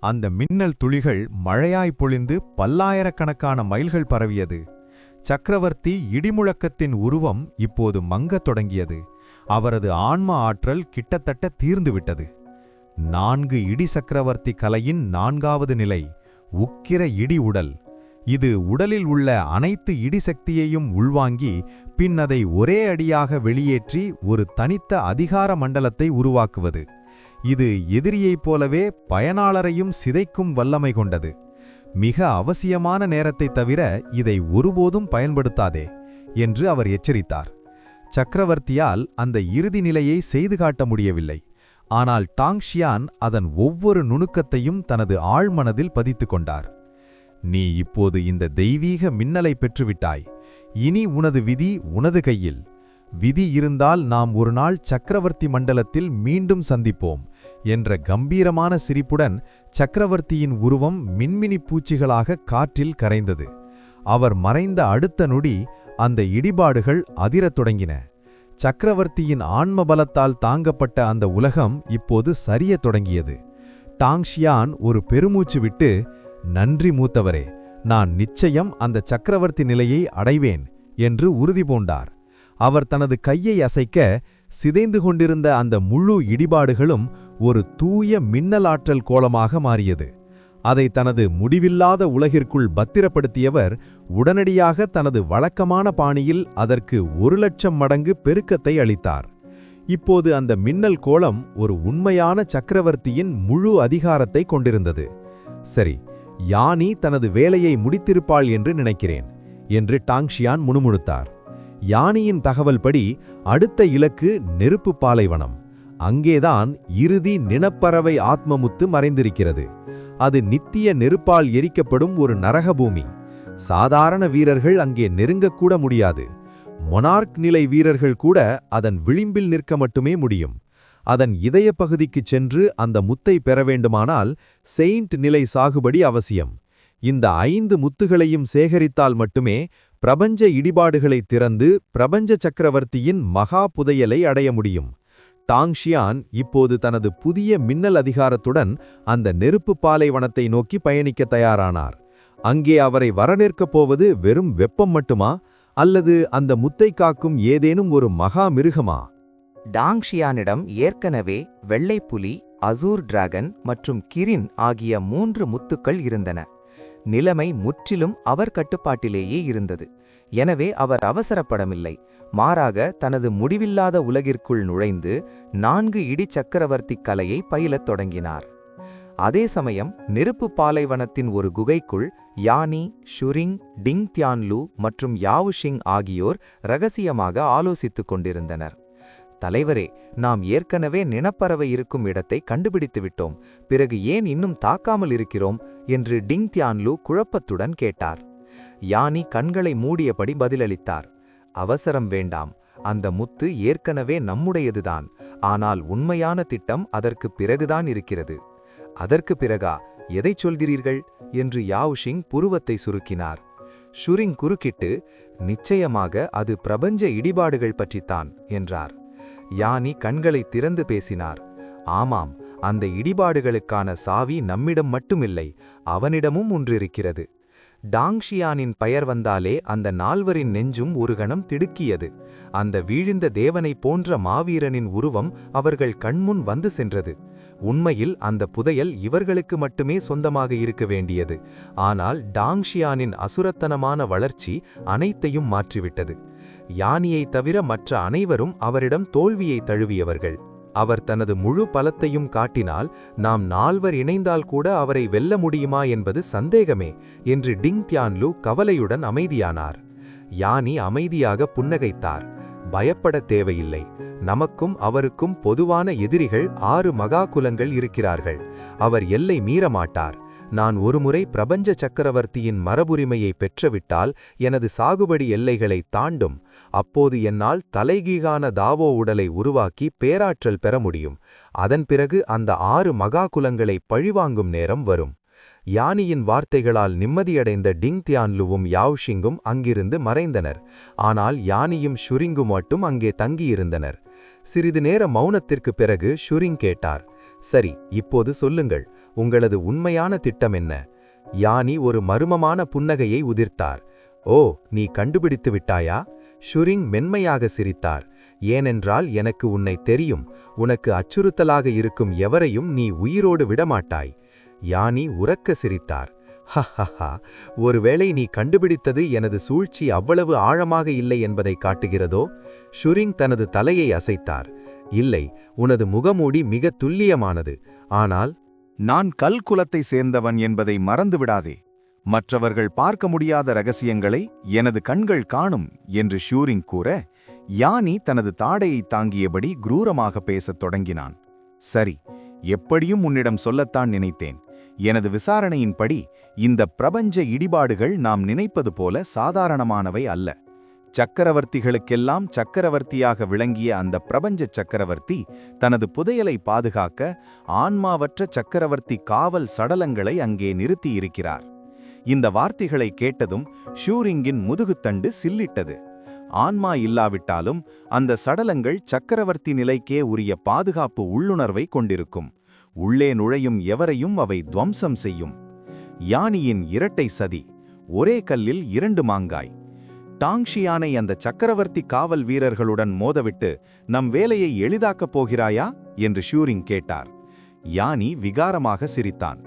அந்த மின்னல் துளிகள் மழையாய் பொழிந்து பல்லாயிரக்கணக்கான மைல்கள் பரவியது. சக்கரவர்த்தி இடிமுழக்கத்தின் உருவம் இப்போது மங்கத் தொடங்கியது. அவரது ஆன்ம ஆற்றல் கிட்டத்தட்ட தீர்ந்துவிட்டது. 4 இடி சக்கரவர்த்தி கலையின் 4வது நிலை, உக்கிர இடி உடல். இது உடலில் உள்ள அனைத்து இடிசக்தியையும் உள்வாங்கி பின் அதை ஒரே அடியாக வெளியேற்றி ஒரு தனித்த அதிகார மண்டலத்தை உருவாக்குவது. இது எதிரியைப் போலவே பயனாளரையும் சிதைக்கும் வல்லமை கொண்டது. மிக அவசியமான நேரத்தைத் தவிர இதை ஒருபோதும் பயன்படுத்தாதே என்று அவர் எச்சரித்தார். சக்கரவர்த்தியால் அந்த இறுதி நிலையை செய்து காட்ட முடியவில்லை. ஆனால் டாங்ஷியான் அதன் ஒவ்வொரு நுணுக்கத்தையும் தனது ஆழ்மனதில் பதித்து கொண்டார். நீ இப்போது இந்த தெய்வீக மின்னலை பெற்றுவிட்டாய். இனி உனது விதி உனது கையில். விதி இருந்தால் நாம் ஒரு நாள் சக்கரவர்த்தி மண்டலத்தில் மீண்டும் சந்திப்போம் என்ற கம்பீரமான சிரிப்புடன் சக்கரவர்த்தியின் உருவம் மின்மினி பூச்சிகளாக காற்றில் கரைந்தது. அவர் மறைந்த அடுத்த நொடி அந்த இடிபாடுகள் அதிரத் தொடங்கின. சக்கரவர்த்தியின் ஆன்ம பலத்தால் தாங்கப்பட்ட அந்த உலகம் இப்போது சரியத் தொடங்கியது. டாங்ஷியான் ஒரு பெருமூச்சு விட்டு, நன்றி மூத்தவரே, நான் நிச்சயம் அந்த சக்கரவர்த்தி நிலையை அடைவேன் என்று உறுதி பூண்டார். அவர் தனது கையை அசைக்க சிதைந்து கொண்டிருந்த அந்த முழு இடிபாடுகளும் ஒரு தூய மின்னலாற்றல் கோலமாக மாறியது. அதை தனது முடிவில்லாத உலகிற்குள் பத்திரப்படுத்தியவர் உடனடியாக தனது வழக்கமான பாணியில் அதற்கு 1,00,000 மடங்கு பெருக்கத்தை அளித்தார். இப்போது அந்த மின்னல் கோலம் ஒரு உண்மையான சக்கரவர்த்தியின் முழு அதிகாரத்தை கொண்டிருந்தது. சரி, யானி தனது வேலையை முடித்திருப்பாள் என்று நினைக்கிறேன் என்று டாங்ஷியான் முணுமுணுத்தார். யானியின் தகவல்படி அடுத்த இலக்கு நெருப்பு பாலைவனம். அங்கேதான் இறுதி நிணப்பறவை ஆத்மமுத்து மறைந்திருக்கிறது. அது நித்திய நெருப்பால் எரிக்கப்படும் ஒரு நரகபூமி. சாதாரண வீரர்கள் அங்கே நெருங்கக்கூட முடியாது. மொனார்க் நிலை வீரர்கள் கூட அதன் விளிம்பில் நிற்க மட்டுமே முடியும். அதன் இதய பகுதிக்குச் சென்று அந்த முத்தை பெற வேண்டுமானால் செயின்ட் நிலை சாகுபடி அவசியம். இந்த 5 முத்துகளையும் சேகரித்தால் மட்டுமே பிரபஞ்ச இடிபாடுகளை திறந்து பிரபஞ்ச சக்கரவர்த்தியின் மகா புதையலை அடைய முடியும். டாங்ஷியான் இப்போது தனது புதிய மின்னல் அதிகாரத்துடன் அந்த நெருப்பு பாலைவனத்தை நோக்கி பயணிக்க தயாரானார். அங்கே அவரை வரவேற்கப் போவது வெறும் வெப்பம் மட்டுமா, அல்லது அந்த முத்தை காக்கும் ஏதேனும் ஒரு மகா மிருகமா? டாங்ஷியானிடம் ஏற்கனவே வெள்ளைப்புலி, அசூர் டிராகன் மற்றும் கிரின் ஆகிய 3 முத்துக்கள் இருந்தன. நிலைமை முற்றிலும் அவர் கட்டுப்பாட்டிலேயே இருந்தது. எனவே அவர் அவசரப்படவில்லை. மாறாக தனது முடிவில்லாத உலகிற்குள் நுழைந்து 4 இடி சக்கரவர்த்தி கலையை பயிலத் தொடங்கினார். அதே சமயம் நெருப்பு பாலைவனத்தின் ஒரு குகைக்குள் யானி, ஷுரிங், டிங் தியான்லு மற்றும் யாவுஷிங் ஆகியோர் இரகசியமாக ஆலோசித்துக் கொண்டிருந்தனர். தலைவரே, நாம் ஏற்கனவே நிணப்பறவை இருக்கும் இடத்தை கண்டுபிடித்து விட்டோம். பிறகு ஏன் இன்னும் தாக்காமல் இருக்கிறோம் என்று டிங் தியான்லு குழப்பத்துடன் கேட்டார். யானி கண்களை மூடியபடி பதிலளித்தார். அவசரம் வேண்டாம். அந்த முத்து ஏற்கனவே நம்முடையதுதான். ஆனால் உண்மையான திட்டம் அதற்கு பிறகுதான் இருக்கிறது. அதற்கு பிறகா? எதைச் சொல்கிறீர்கள் என்று யாவுஷிங் புருவத்தை சுருக்கினார். ஷுரிங் குறுக்கிட்டு, நிச்சயமாக அது பிரபஞ்ச இடிபாடுகள் பற்றித்தான் என்றார். யானி கண்களை திறந்து பேசினார். ஆமாம், அந்த இடிபாடுகளுக்கான சாவி நம்மிடம் மட்டுமில்லை, அவனிடமும் ஒன்றிருக்கிறது. டாங்ஷியானின் பெயர் வந்தாலே அந்த 4வரின் நெஞ்சும் ஒரு கணம் திடுக்கியது. அந்த வீழ்ந்த தேவனைப் போன்ற மாவீரனின் உருவம் அவர்கள் கண்முன் வந்து சென்றது. உண்மையில் அந்த புதையல் இவர்களுக்கு மட்டுமே சொந்தமாக இருக்க வேண்டியது. ஆனால் டாங்ஷியானின் அசுரத்தனமான வளர்ச்சி அனைத்தையும் மாற்றிவிட்டது. யானியைத் தவிர மற்ற அனைவரும் அவரிடம் தோல்வியை தழுவியவர்கள். அவர் தனது முழு பலத்தையும் காட்டினால் நாம் 4 இணைந்தால் கூட அவரை வெல்ல முடியுமா என்பது சந்தேகமே என்று டிங் தியான்லு கவலையுடன் அமைதியானார். யானி அமைதியாக புன்னகைத்தார். பயப்பட தேவையில்லை. நமக்கும் அவருக்கும் பொதுவான எதிரிகள் 6 மகா குலங்கள் இருக்கிறார்கள். அவர் எல்லை மீறமாட்டார். நான் ஒருமுறை பிரபஞ்ச சக்கரவர்த்தியின் மரபுரிமையை பெற்றுவிட்டால் எனது சாகுபடி எல்லைகளை தாண்டும். அப்போது என்னால் தலைகீழான தாவோ உடலை உருவாக்கி பேராற்றல் பெற முடியும். அதன் பிறகு அந்த 6 மகா குலங்களை பழிவாங்கும் நேரம் வரும். யானியின் வார்த்தைகளால் நிம்மதியடைந்த டிங் தியான்லுவும் யாவுஷிங்கும் அங்கிருந்து மறைந்தனர். ஆனால் யானியும் ஷுரிங்கும் மட்டும் அங்கே தங்கியிருந்தனர். சிறிது நேர மௌனத்திற்கு பிறகு ஷுரிங் கேட்டார். சரி, இப்போது சொல்லுங்கள், உங்களது உண்மையான திட்டம் என்ன? யானி ஒரு மர்மமான புன்னகையை உதிர்த்தார். ஓ, நீ கண்டுபிடித்து விட்டாயா? ஷுரிங் மென்மையாக சிரித்தார். ஏனென்றால் எனக்கு உன்னை தெரியும். உனக்கு அச்சுறுத்தலாக இருக்கும் எவரையும் நீ உயிரோடு விடமாட்டாய். யானி உரக்க சிரித்தார். ஹஹஹா, ஒருவேளை நீ கண்டுபிடித்தது எனது சூழ்ச்சி அவ்வளவு ஆழமாக இல்லை என்பதை காட்டுகிறதோ? ஷுரிங் தனது தலையை அசைத்தார். இல்லை, உனது முகமூடி மிக துல்லியமானது. ஆனால் நான் கல் குலத்தை சேர்ந்தவன் என்பதை மறந்துவிடாதே. மற்றவர்கள் பார்க்க முடியாத ரகசியங்களை எனது கண்கள் காணும் என்று ஷூரிங் கூற, யானி தனது தாடையை தாங்கியபடி குரூரமாக பேசத் தொடங்கினான். சரி, எப்படியும் உன்னிடம் சொல்லத்தான் நினைத்தேன். எனது விசாரணையின்படி இந்த பிரபஞ்ச இடிபாடுகள் நாம் நினைப்பது போல சாதாரணமானவை அல்ல. சக்கரவர்த்திகளுக்கெல்லாம் சக்கரவர்த்தியாக விளங்கிய அந்த பிரபஞ்ச சக்கரவர்த்தி தனது புதையலை பாதுகாக்க ஆன்மாவற்ற சக்கரவர்த்தி காவல் சடலங்களை அங்கே நிறுத்தியிருக்கிறார். இந்த வார்த்தைகளை கேட்டதும் ஷூரிங்கின் முதுகுத்தண்டு சில்லிட்டது. ஆன்மா இல்லாவிட்டாலும் அந்த சடலங்கள் சக்கரவர்த்தி நிலைக்கே உரிய பாதுகாப்பு உள்ளுணர்வை கொண்டிருக்கும். உள்ளே நுழையும் எவரையும் அவை துவம்சம் செய்யும். யானியின் இரட்டை சதி, ஒரே கல்லில் 2 மாங்காய். டாங்ஷியானை அந்த சக்கரவர்த்தி காவல் வீரர்களுடன் மோதவிட்டு நம் வேலையை எளிதாக்கப் போகிறாயா என்று ஷூரிங் கேட்டார். யானி விகாரமாக சிரித்தான்.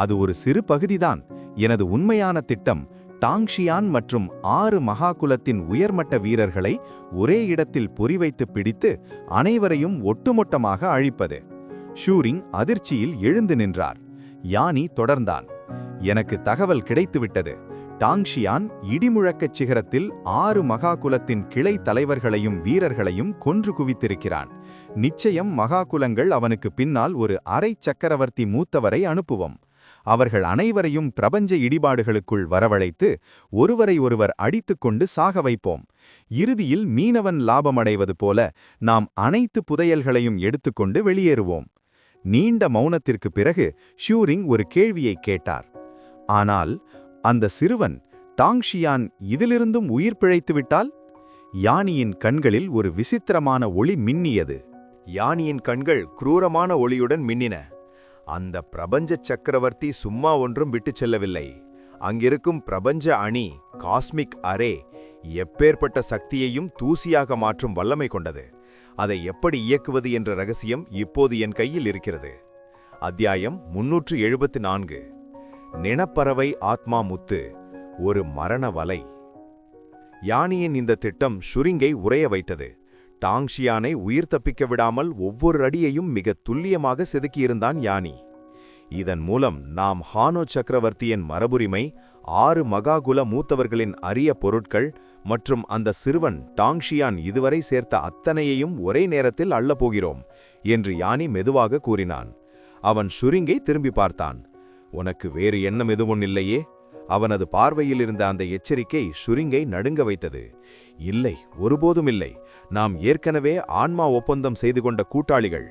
அது ஒரு சிறு பகுதிதான். எனது உண்மையான திட்டம் டாங்ஷியான் மற்றும் 6 மகாகுலத்தின் உயர்மட்ட வீரர்களை ஒரே இடத்தில் பொறிவைத்து பிடித்து அனைவரையும் ஒட்டுமொட்டமாக அழிப்பது. ஷூரிங் அதிர்ச்சியில் எழுந்து நின்றார். யானி தொடர்ந்தான். எனக்கு தகவல் கிடைத்துவிட்டது. டாங்ஷியான் இடிமுழக்கச் சிகரத்தில் 6 மகாகுலத்தின் கிளை தலைவர்களையும் வீரர்களையும் கொன்று குவித்திருக்கிறான். நிச்சயம் மகாகுலங்கள் அவனுக்கு பின்னால் ஒரு அரை சக்கரவர்த்தி மூத்தவரை அனுப்புவோம். அவர்கள் அனைவரையும் பிரபஞ்ச இடிபாடுகளுக்குள் வரவழைத்து ஒருவரை ஒருவர் அடித்துக்கொண்டு சாக வைப்போம். இறுதியில் மீனவன் லாபமடைவது போல நாம் அனைத்து புதையல்களையும் எடுத்துக்கொண்டு வெளியேறுவோம். நீண்ட மௌனத்திற்கு பிறகு ஷூரிங் ஒரு கேள்வியை கேட்டார். ஆனால் அந்த சிறுவன் டாங்ஷியான் இதிலிருந்தும் உயிர் பிழைத்துவிட்டால்? யானியின் கண்களில் ஒரு விசித்திரமான ஒளி மின்னியது. யானியின் கண்கள் குரூரமான ஒளியுடன் மின்னின. அந்த பிரபஞ்ச சக்கரவர்த்தி சும்மா ஒன்றும் விட்டுச் செல்லவில்லை. அங்கிருக்கும் பிரபஞ்ச அணி, காஸ்மிக் அரே, எப்பேற்பட்ட சக்தியையும் தூசியாக மாற்றும் வல்லமை கொண்டது. அதை எப்படி இயக்குவது என்ற ரகசியம் இப்போது என் கையில் இருக்கிறது. அத்தியாயம் 374. நிணப்பறவை ஆத்மா முத்து, ஒரு மரண வலை. யானியின் இந்த திட்டம் ஷுரிங்கை உறைய வைத்தது. டாங்ஷியானை உயிர் தப்பிக்க விடாமல் ஒவ்வொரு அடியையும் மிக துல்லியமாக செதுக்கியிருந்தான் யானி. இதன் மூலம் நாம் ஹானோ சக்கரவர்த்தியின் மரபுரிமை, 6 மகாகுல மூத்தவர்களின் அரிய பொருட்கள் மற்றும் அந்த சிறுவன் டாங்ஷியான் இதுவரை சேர்த்த அத்தனையையும் ஒரே நேரத்தில் அள்ளப்போகிறோம் என்று யானி மெதுவாக கூறினான். அவன் ஷுரிங்கை திரும்பி பார்த்தான். உனக்கு வேறு எண்ணம் எதுவும் இல்லையே? அவனது பார்வையில் இருந்த அந்த எச்சரிக்கை ஷுரிங்கை நடுங்க வைத்தது. இல்லை, ஒருபோதும் இல்லை. நாம் ஏற்கனவே ஆன்மா ஒப்பந்தம் செய்து கொண்ட கூட்டாளிகள்.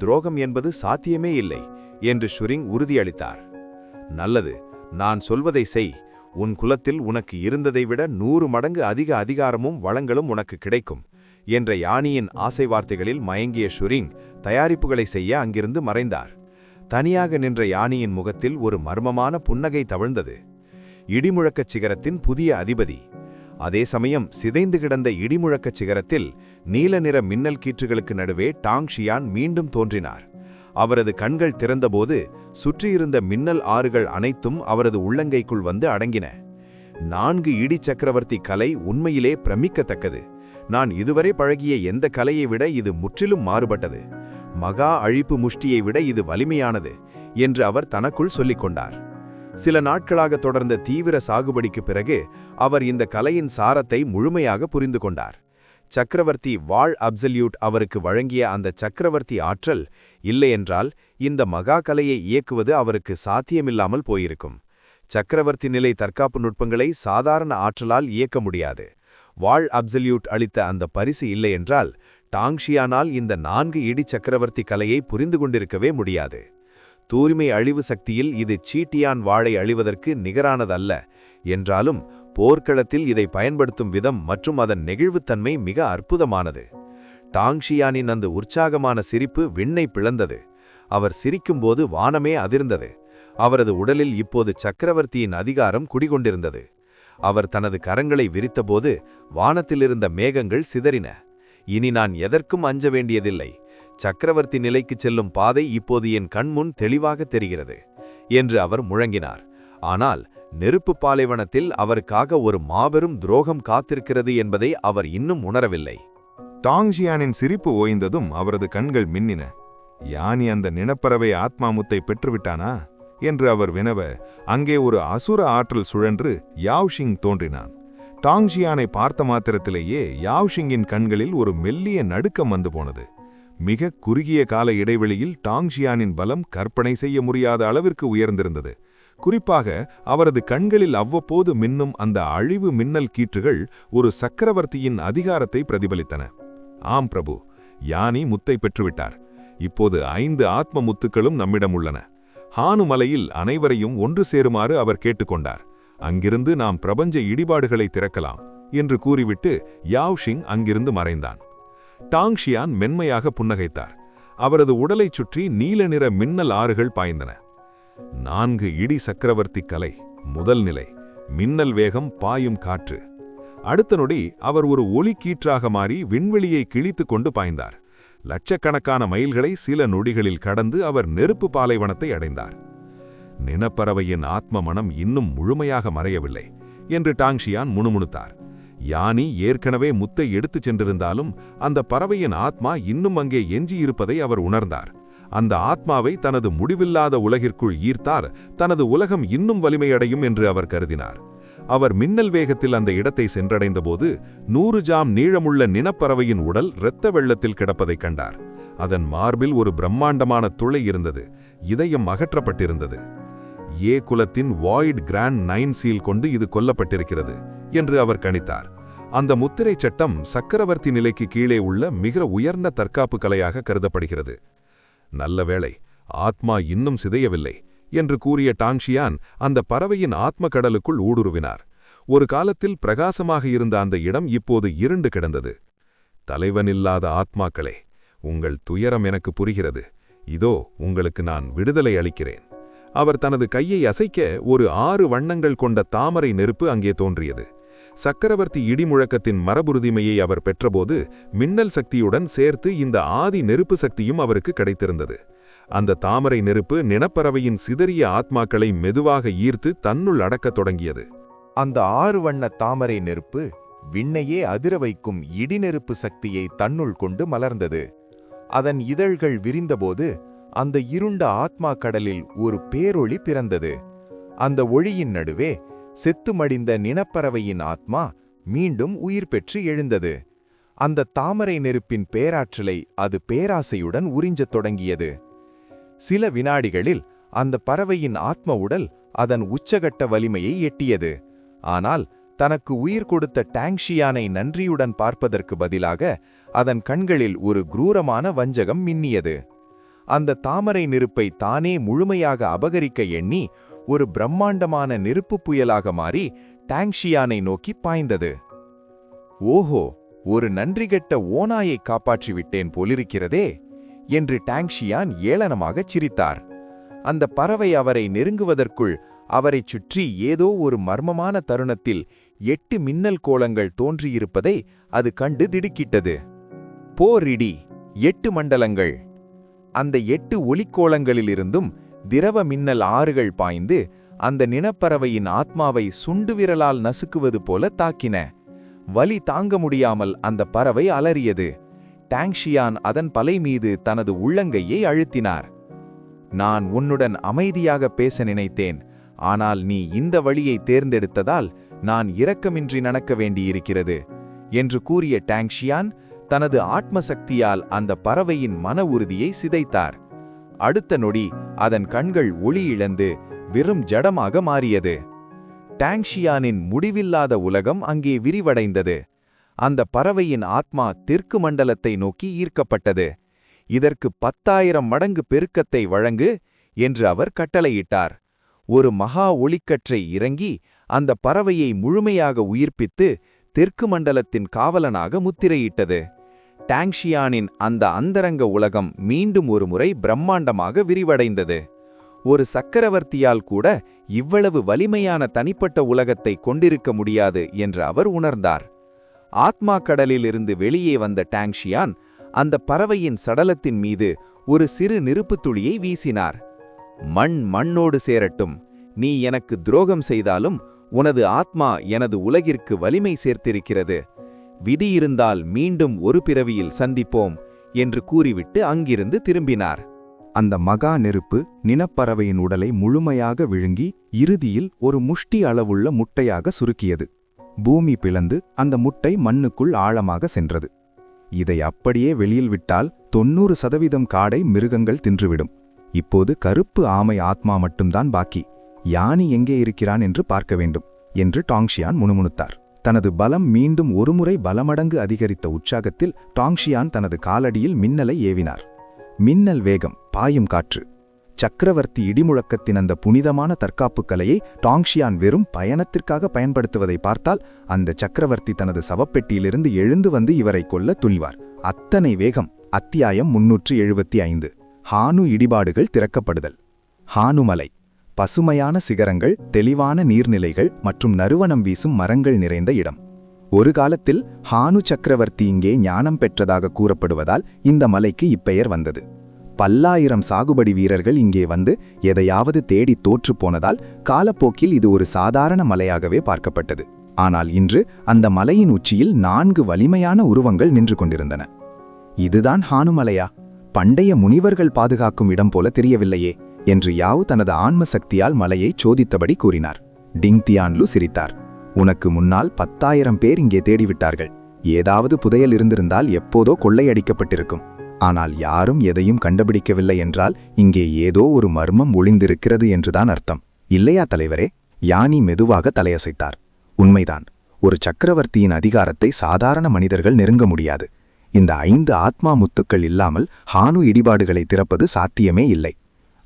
துரோகம் என்பது சாத்தியமே இல்லை என்று ஷுரிங் உறுதியளித்தார். நல்லது, நான் சொல்வதை செய். உன் குலத்தில் உனக்கு இருந்ததை விட 100 மடங்கு அதிக அதிகாரமும் வளங்களும் உனக்கு கிடைக்கும் என்ற யானியின் ஆசை வார்த்தைகளில் மயங்கிய ஷுரிங் தயாரிப்புகளை செய்ய அங்கிருந்து மறைந்தார். தனியாக நின்ற யானியின் முகத்தில் ஒரு மர்மமான புன்னகை தவழ்ந்தது. இடிமுழக்கச் சிகரத்தின் புதிய அதிபதி. அதே சமயம் சிதைந்து கிடந்த இடிமுழக்கச் சிகரத்தில் நீல நிற மின்னல் கீற்றுகளுக்கு நடுவே டாங்ஷியான் மீண்டும் தோன்றினார். அவரது கண்கள் திறந்தபோது சுற்றியிருந்த மின்னல் ஆறுகள் அனைத்தும் அவரது உள்ளங்கைக்குள் வந்து அடங்கின. 4 இடி சக்கரவர்த்தி கலை உண்மையிலே பிரமிக்கத்தக்கது. நான் இதுவரை பழகிய எந்த கலையை விட இது முற்றிலும் மாறுபட்டது. மகா அழிப்பு முஷ்டியை விட இது வலிமையானது என்று அவர் தனக்குள் சொல்லிக் கொண்டார். சில நாட்களாக தொடர்ந்த தீவிர சாகுபடிக்கு பிறகு அவர் இந்த கலையின் சாரத்தை முழுமையாக புரிந்து கொண்டார். சக்கரவர்த்தி வாள் அப்சல்யூட் அவருக்கு வழங்கிய அந்த சக்கரவர்த்தி ஆற்றல் இல்லையென்றால் இந்த மகா கலையை இயக்குவது அவருக்கு சாத்தியமில்லாமல் போயிருக்கும். சக்கரவர்த்தி நிலை தற்காப்பு நுட்பங்களை சாதாரண ஆற்றலால் இயக்க முடியாது. வாள் அப்சல்யூட் அளித்த அந்த பரிசு இல்லையென்றால் டாங்ஷியானால் இந்த 4 இடி சக்கரவர்த்தி கலையை புரிந்து கொண்டிருக்கவே முடியாது. தூய்மை அழிவு சக்தியில் இது சீட்டியான் வாளை அழிவதற்கு நிகரானதல்ல என்றாலும் போர்க்களத்தில் இதை பயன்படுத்தும் விதம் மற்றும் அதன் நெகிழ்வுத்தன்மை மிக அற்புதமானது. டாங்ஷியானின் அந்த உற்சாகமான சிரிப்பு விண்ணை பிளந்தது. அவர் சிரிக்கும்போது வானமே அதிர்ந்தது. அவரது உடலில் இப்போது சக்கரவர்த்தியின் அதிகாரம் குடிகொண்டிருந்தது. அவர் தனது கரங்களை விரித்தபோது வானத்திலிருந்த மேகங்கள் சிதறின. இனி நான் எதற்கும் அஞ்ச வேண்டியதில்லை. சக்கரவர்த்தி நிலைக்குச் செல்லும் பாதை இப்போது என் கண்முன் தெளிவாக தெரிகிறது என்று அவர் முழங்கினார். ஆனால் நெருப்பு பாலைவனத்தில் அவருக்காக ஒரு மாபெரும் துரோகம் காத்திருக்கிறது என்பதை அவர் இன்னும் உணரவில்லை. டாங்ஜியானின் சிரிப்பு ஓய்ந்ததும் அவரது கண்கள் மின்னின. யானி அந்த நினப்பறவை ஆத்மா முத்தை பெற்றுவிட்டானா என்று அவர் வினவ, அங்கே ஒரு அசுர ஆற்றல் சுழன்று யாவ்ஷிங் தோன்றினான். டாங்ஜியானை பார்த்த மாத்திரத்திலேயே யாவ்ஷிங்கின் கண்களில் ஒரு மெல்லிய நடுக்கம் வந்து போனது. மிக குறுகிய கால இடைவெளியில் டாங்ஜியானின் பலம் கற்பனை செய்ய முடியாத அளவிற்கு உயர்ந்திருந்தது. குறிப்பாக அவரது கண்களில் அவ்வப்போது மின்னும் அந்த அழிவு மின்னல் கீற்றுகள் ஒரு சக்கரவர்த்தியின் அதிகாரத்தை பிரதிபலித்தன. ஆம் பிரபு, யானி முத்தை பெற்றுவிட்டார். இப்போது 5 ஆத்ம முத்துக்களும் நம்மிடம் உள்ளன. ஹானு மலையில் அனைவரையும் ஒன்று சேருமாறு அவர் கேட்டுக்கொண்டார். அங்கிருந்து நாம் பிரபஞ்ச இடிபாடுகளை திறக்கலாம் என்று கூறிவிட்டு யாவ்ஷிங் அங்கிருந்து மறைந்தான். டாங்ஷியான் மென்மையாக புன்னகைத்தார். அவரது உடலைச் சுற்றி நீல நிற மின்னல் ஆறுகள் பாய்ந்தன. 4 இடி சக்கரவர்த்தி கலை. முதல் நிலை மின்னல் வேகம், பாயும் காற்று. அடுத்த நொடி அவர் ஒரு ஒளி கீற்றாக மாறி விண்வெளியை கிழித்து கொண்டு பாய்ந்தார். லட்சக்கணக்கான மைல்களை சில நொடிகளில் கடந்து அவர் நெருப்பு பாலைவனத்தை அடைந்தார். நினப்பறவையின் ஆத்ம மனம் இன்னும் முழுமையாக மறையவில்லை என்று டாங்ஷியான் முணுமுணுத்தார். யானி ஏற்கனவே முத்தை எடுத்துச் சென்றிருந்தாலும் அந்த பறவையின் ஆத்மா இன்னும் அங்கே எஞ்சியிருப்பதை அவர் உணர்ந்தார். அந்த ஆத்மாவை தனது முடிவில்லாத உலகிற்குள் ஈர்த்தார். தனது உலகம் இன்னும் வலிமையடையும் என்று அவர் கருதினார். அவர் மின்னல் வேகத்தில் அந்த இடத்தை சென்றடைந்தபோது 100 ஜாம் நீளமுள்ள நினப்பறவையின் உடல் இரத்த வெள்ளத்தில் கிடப்பதைக் கண்டார். அதன் மார்பில் ஒரு பிரம்மாண்டமான துளை இருந்தது. இதயம் அகற்றப்பட்டிருந்தது. ஏ குலத்தின் வாய்ட் கிராண்ட் 9 சீல் கொண்டு இது கொல்லப்பட்டிருக்கிறது என்று அவர் கணித்தார். அந்த முத்திரை சட்டம் சக்கரவர்த்தி நிலைக்கு கீழே உள்ள மிக உயர்ந்த தற்காப்பு கலையாக கருதப்படுகிறது. நல்ல வேளை, ஆத்மா இன்னும் சிதையவில்லை என்று கூறிய டாங்ஷியான் அந்த பறவையின் ஆத்ம கடலுக்குள் ஊடுருவினார். ஒரு காலத்தில் பிரகாசமாக இருந்த அந்த இடம் இப்போது இருண்டு கிடந்தது. தலைவனில்லாத ஆத்மாக்களே, உங்கள் துயரம் எனக்கு புரிகிறது. இதோ உங்களுக்கு நான் விடுதலை அளிக்கிறேன். அவர் தனது கையை அசைக்க ஒரு 6 வண்ணங்கள் கொண்ட தாமரை நெருப்பு அங்கே தோன்றியது. சக்கரவர்த்தி இடிமுழக்கத்தின் மரபுறுதிமையை அவர் பெற்றபோது மின்னல் சக்தியுடன் சேர்த்து இந்த ஆதி நெருப்பு சக்தியும் அவருக்கு கிடைத்திருந்தது. அந்த தாமரை நெருப்பு நினப்பறவையின் சிதறிய ஆத்மாக்களை மெதுவாக ஈர்த்து தன்னுள் அடக்கத் தொடங்கியது. அந்த 6 வண்ண தாமரை நெருப்பு விண்ணையே அதிர வைக்கும் இடிநெருப்பு சக்தியை தன்னுள் கொண்டு மலர்ந்தது. அதன் இதழ்கள் விரிந்தபோது அந்த இருண்ட ஆத்மா கடலில் ஒரு பேரொளி பிறந்தது. அந்த ஒளியின் நடுவே செத்து மடிந்த நினப்பறவையின் ஆத்மா மீண்டும் உயிர் பெற்று எழுந்தது. அந்த தாமரை நெருப்பின் பேராற்றலை அது பேராசையுடன் உறிஞ்சத் தொடங்கியது. சில வினாடிகளில் அந்த பறவையின் ஆத்ம உடல் அதன் உச்சகட்ட வலிமையை எட்டியது. ஆனால் தனக்கு உயிர் கொடுத்த டாங்ஷியானை நன்றியுடன் பார்ப்பதற்கு பதிலாக அதன் கண்களில் ஒரு குரூரமான வஞ்சகம் மின்னியது. அந்த தாமரை நெருப்பை தானே முழுமையாக அபகரிக்க எண்ணி ஒரு பிரம்மாண்டமான நெருப்புப் புயலாக மாறி டாங்ஷியானை நோக்கி பாய்ந்தது. ஓஹோ, ஒரு நன்றிகெட்ட ஓநாயை காப்பாற்றிவிட்டேன் போலிருக்கிறதே என்று டாங்ஷியான் ஏளனமாகச் சிரித்தார். அந்த பறவை அவரை நெருங்குவதற்குள் அவரைச் சுற்றி ஏதோ ஒரு மர்மமான தருணத்தில் 8 மின்னல் கோலங்கள் தோன்றியிருப்பதை அது கண்டு திடுக்கிட்டது. போரிடி 8 மண்டலங்கள். அந்த 8 ஒளிக்கோளங்களிலிருந்தும் திரவ மின்னல் ஆறுகள் பாய்ந்து அந்த நினப்பறவையின் ஆத்மாவை சுண்டுவிரலால் நசுக்குவது போல தாக்கின. வலி தாங்க முடியாமல் அந்த பறவை அலறியது. டாங்ஷியான் அதன் பலை மீது தனது உள்ளங்கையை அழுத்தினார். நான் உன்னுடன் அமைதியாக பேச நினைத்தேன். ஆனால் நீ இந்த வழியை தேர்ந்தெடுத்ததால் நான் இரக்கமின்றி நடக்க வேண்டியிருக்கிறது என்று கூறிய டாங்ஷியான் தனது ஆத்மசக்தியால் அந்த பறவையின் மன உறுதியை சிதைத்தார். அடுத்த நொடி அதன் கண்கள் ஒளி இழந்து வெறும் ஜடமாக மாறியது. டாங்ஷியானின் முடிவில்லாத உலகம் அங்கே விரிவடைந்தது. அந்த பறவையின் ஆத்மா தெற்கு மண்டலத்தை நோக்கி ஈர்க்கப்பட்டது. இதற்கு 10,000 மடங்கு பெருக்கத்தை வழங்கு என்று அவர் கட்டளையிட்டார். ஒரு மகா ஒளிக்கற்றை இறங்கி அந்த பறவையை முழுமையாக உயிர்ப்பித்து தெற்கு மண்டலத்தின் காவலனாக முத்திரையிட்டது. டாங்ஷியானின் அந்த அந்தரங்க உலகம் மீண்டும் ஒருமுறை பிரம்மாண்டமாக விரிவடைந்தது. ஒரு சக்கரவர்த்தியால் கூட இவ்வளவு வலிமையான தனிப்பட்ட உலகத்தை கொண்டிருக்க முடியாது என்று அவர் உணர்ந்தார். ஆத்மா கடலிலிருந்து வெளியே வந்த டாங்ஷியான் அந்த பறவையின் சடலத்தின் மீது ஒரு சிறு நெருப்புத் துளியை வீசினார். மண்ணோடு சேரட்டும். நீ எனக்கு துரோகம் செய்தாலும் உனது ஆத்மா எனது உலகிற்கு வலிமை சேர்த்திருக்கிறது. விதியிருந்தால் மீண்டும் ஒரு பிறவியில் சந்திப்போம் என்று கூறிவிட்டு அங்கிருந்து திரும்பினார். அந்த மகா நெருப்பு நினப்பறவையின் உடலை முழுமையாக விழுங்கி இறுதியில் ஒரு முஷ்டி அளவுள்ள முட்டையாக சுருக்கியது. பூமி பிளந்து அந்த முட்டை மண்ணுக்குள் ஆழமாக சென்றது. இதை அப்படியே வெளியில் விட்டால் 90% காடை மிருகங்கள் தின்றுவிடும். இப்போது கருப்பு ஆமை ஆத்மா மட்டும்தான் பாக்கி. யானி எங்கே இருக்கிறான் என்று பார்க்க வேண்டும் என்று டாங்ஷியான் முணுமுணுத்தார். தனது பலம் மீண்டும் ஒருமுறை பலமடங்கு அதிகரித்த உற்சாகத்தில் டாங்ஷியான் தனது காலடியில் மின்னலை ஏவினார். மின்னல் வேகம், பாயும் காற்று. சக்கரவர்த்தி இடிமுழக்கத்தின் அந்த புனிதமான தற்காப்புக் கலையை டாங்ஷியான் வெறும் பயணத்திற்காக பயன்படுத்துவதை பார்த்தால் அந்த சக்கரவர்த்தி தனது சவப்பெட்டியிலிருந்து எழுந்து வந்து இவரை கொல்ல துணிவார். அத்தனை வேகம். அத்தியாயம் 375. ஹானு இடிபாடுகள் திறக்கப்படுதல். ஹானுமலை. பசுமையான சிகரங்கள், தெளிவான நீர்நிலைகள் மற்றும் நறுவனம் வீசும் மரங்கள் நிறைந்த இடம். ஒரு காலத்தில் ஹானு சக்கரவர்த்தி இங்கே ஞானம் பெற்றதாக கூறப்படுவதால் இந்த மலைக்கு இப்பெயர் வந்தது. பல்லாயிரம் சாகுபடி வீரர்கள் இங்கே வந்து எதையாவது தேடி தோற்று போனதால் காலப்போக்கில் இது ஒரு சாதாரண மலையாகவே பார்க்கப்பட்டது. ஆனால் இன்று அந்த மலையின் உச்சியில் 4 வலிமையான உருவங்கள் நின்று கொண்டிருந்தன. இதுதான் ஹானுமலையா? பண்டைய முனிவர்கள் பாதுகாக்கும் இடம் போல தெரியவில்லையே என்று யாவு தனது ஆன்ம சக்தியால் மலையை சோதித்தபடி கூறினார். டிங் தியான்லு சிரித்தார். உனக்கு முன்னால் 10,000 பேர் இங்கே தேடிவிட்டார்கள். ஏதாவது புதையல் இருந்திருந்தால் எப்போதோ கொள்ளையடிக்கப்பட்டிருக்கும். ஆனால் யாரும் எதையும் கண்டுபிடிக்கவில்லை என்றால் இங்கே ஏதோ ஒரு மர்மம் ஒளிந்திருக்கிறது என்றுதான் அர்த்தம். இல்லையா தலைவரே? யானி மெதுவாக தலையசைத்தார். உண்மைதான். ஒரு சக்கரவர்த்தியின் அதிகாரத்தை சாதாரண மனிதர்கள் நெருங்க முடியாது. இந்த 5 ஆத்மா முத்துக்கள் இல்லாமல் ஹானு இடிபாடுகளை திறப்பது சாத்தியமே இல்லை.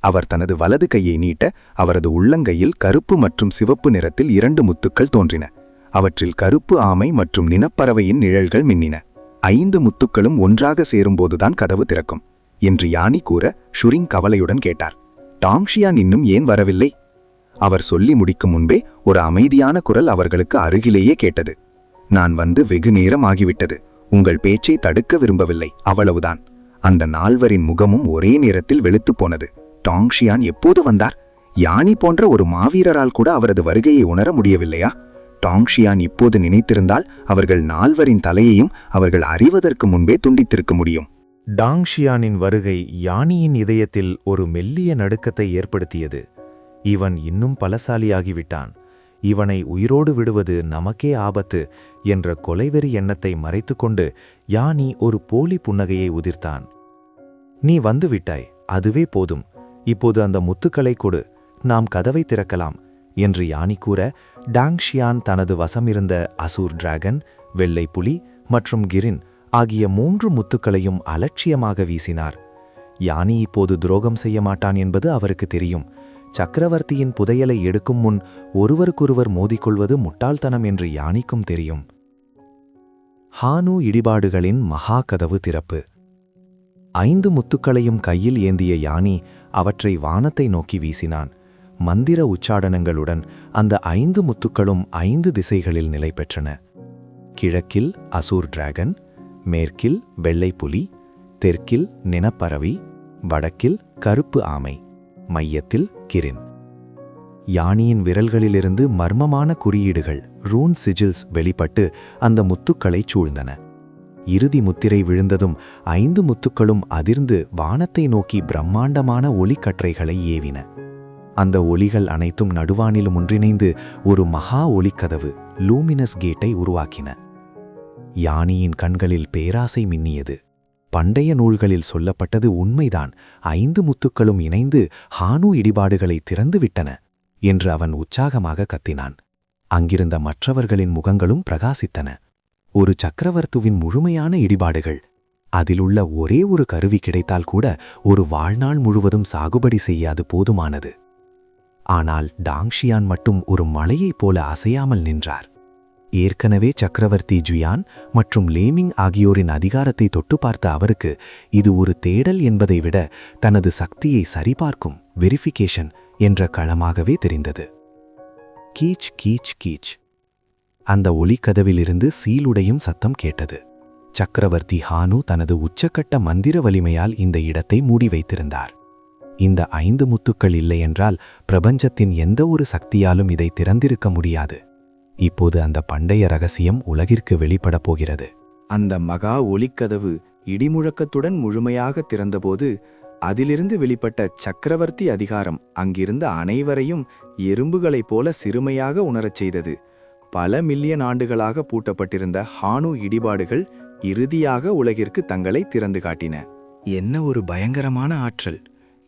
அவர் தனது வலது கையை நீட்ட அவரது உள்ளங்கையில் கருப்பு மற்றும் சிவப்பு நிறத்தில் 2 முத்துக்கள் தோன்றின. அவற்றில் கருப்பு ஆமை மற்றும் நினப்பறவையின் நிழல்கள் மின்னின. 5 முத்துக்களும் ஒன்றாக சேரும்போதுதான் கதவு திறக்கும் என்று யானி கூற ஷுரிங் கவலையுடன் கேட்டார். டாங்ஷியான் இன்னும் ஏன் வரவில்லை? அவர் சொல்லி முடிக்கும் முன்பே ஒரு அமைதியான குரல் அவர்களுக்கு அருகிலேயே கேட்டது. நான் வந்து வெகு நேரம் ஆகிவிட்டது. உங்கள் பேச்சை தடுக்க விரும்பவில்லை, அவ்வளவுதான். அந்த 4வரின் முகமும் ஒரே நேரத்தில் வெளுத்து போனது. டாங்ஷியான் எப்போது வந்தார்? யானி போன்ற ஒரு மாவீரரால் கூட அவரது வருகையை உணர முடியவில்லையா? டாங்ஷியான் இப்போது நினைத்திருந்தால் அவர்கள் 4வரின் தலையையும் அவர்கள் அறிவதற்கு முன்பே துண்டித்திருக்க முடியும். டாங்ஷியானின் வருகை யானியின் இதயத்தில் ஒரு மெல்லிய நடுக்கத்தை ஏற்படுத்தியது. இவன் இன்னும் பலசாலியாகிவிட்டான். இவனை உயிரோடு விடுவது நமக்கே ஆபத்து என்ற கொலைவெறி எண்ணத்தை மறைத்துக்கொண்டு யானி ஒரு போலி புன்னகையை உதிர்த்தான். நீ வந்துவிட்டாய், அதுவே போதும். இப்போது அந்த முத்துக்களை கொடு, நாம் கதவை திறக்கலாம் என்று யானி கூற டாங்ஷியான் தனது வசமிருந்த அசூர் டிராகன், வெள்ளை புலி மற்றும் கிரின் ஆகிய 3 முத்துக்களையும் அலட்சியமாக வீசினார். யானி இப்போது துரோகம் செய்ய மாட்டான் என்பது அவருக்கு தெரியும். சக்கரவர்த்தியின் புதையலை எடுக்கும் முன் ஒருவருக்கொருவர் மோதிக்கொள்வது முட்டாள்தனம் என்று யானிக்கும் தெரியும். ஹானு இடிபாடுகளின் மகா கதவு திறப்பு. 5 முத்துக்களையும் கையில் ஏந்திய யானி அவற்றை வானத்தை நோக்கி வீசினான். மந்திர உச்சாடனங்களுடன் அந்த 5 முத்துக்களும் 5 திசைகளில் நிலை பெற்றன. கிழக்கில் அசூர் டிராகன், மேற்கில் வெள்ளை புலி, தெற்கில் நினப்பறவை, வடக்கில் கருப்பு ஆமை, மையத்தில் கிரின். யானியின் விரல்களிலிருந்து மர்மமான குறியீடுகள், ரூன் சிஜில்ஸ் வெளிப்பட்டு அந்த முத்துக்களைச் சூழ்ந்தன. இறுதி முத்திரை விழுந்ததும் 5 முத்துக்களும் அதிர்ந்து வானத்தை நோக்கி பிரம்மாண்டமான ஒளிக்கற்றைகளை ஏவின. அந்த ஒளிகள் அனைத்தும் நடுவானிலும் ஒன்றிணைந்து ஒரு மகா ஒளிக்கதவு, லூமினஸ் கேட்டை உருவாக்கின. யானியின் கண்களில் பேராசை மின்னியது. பண்டைய நூல்களில் சொல்லப்பட்டது உண்மைதான். 5 முத்துக்களும் இணைந்து ஹானு இடிபாடுகளை திறந்துவிட்டன என்று அவன் உற்சாகமாக கத்தினான். அங்கிருந்த மற்றவர்களின் முகங்களும் பிரகாசித்தன. ஒரு சக்கரவர்த்துவின் முழுமையான இடிபாடுகள். அதிலுள்ள ஒரே ஒரு கருவி கிடைத்தால் கூட ஒரு வாழ்நாள் முழுவதும் சாகுபடி செய்யாது போதுமானது. ஆனால் டாங்ஷியான் மட்டும் ஒரு மலையைப் போல அசையாமல் நின்றார். ஏற்கனவே சக்கரவர்த்தி ஜுயான் மற்றும் லேமிங் ஆகியோரின் அதிகாரத்தை தொட்டு பார்த்த அவருக்கு இது ஒரு தேடல் என்பதை விட தனது சக்தியை சரிபார்க்கும் வெரிஃபிகேஷன் என்ற களமாகவே தெரிந்தது. கீச் கீச் கீச். அந்த ஒலிக்கதவிலிருந்து சீலுடையும் சத்தம் கேட்டது. சக்கரவர்த்தி ஹானு தனது உச்சக்கட்ட மந்திர வலிமையால் இந்த இடத்தை மூடி வைத்திருந்தார். இந்த 5 முத்துக்கள் இல்லையென்றால் பிரபஞ்சத்தின் எந்த ஒரு சக்தியாலும் இதை திறந்திருக்க முடியாது. இப்போது அந்த பண்டைய ரகசியம் உலகிற்கு வெளிப்படப் போகிறது. அந்த மகா ஒலிக்கதவு இடிமுழக்கத்துடன் முழுமையாக திறந்தபோது அதிலிருந்து வெளிப்பட்ட சக்கரவர்த்தி அதிகாரம் அங்கிருந்த அனைவரையும் எறும்புகளைப் போல சிறுமையாக உணரச் செய்தது. பல மில்லியன் ஆண்டுகளாக பூட்டப்பட்டிருந்த ஹானு இடிபாடுகள் இறுதியாக உலகிற்கு தங்களை திறந்து காட்டின. என்ன ஒரு பயங்கரமான ஆற்றல்!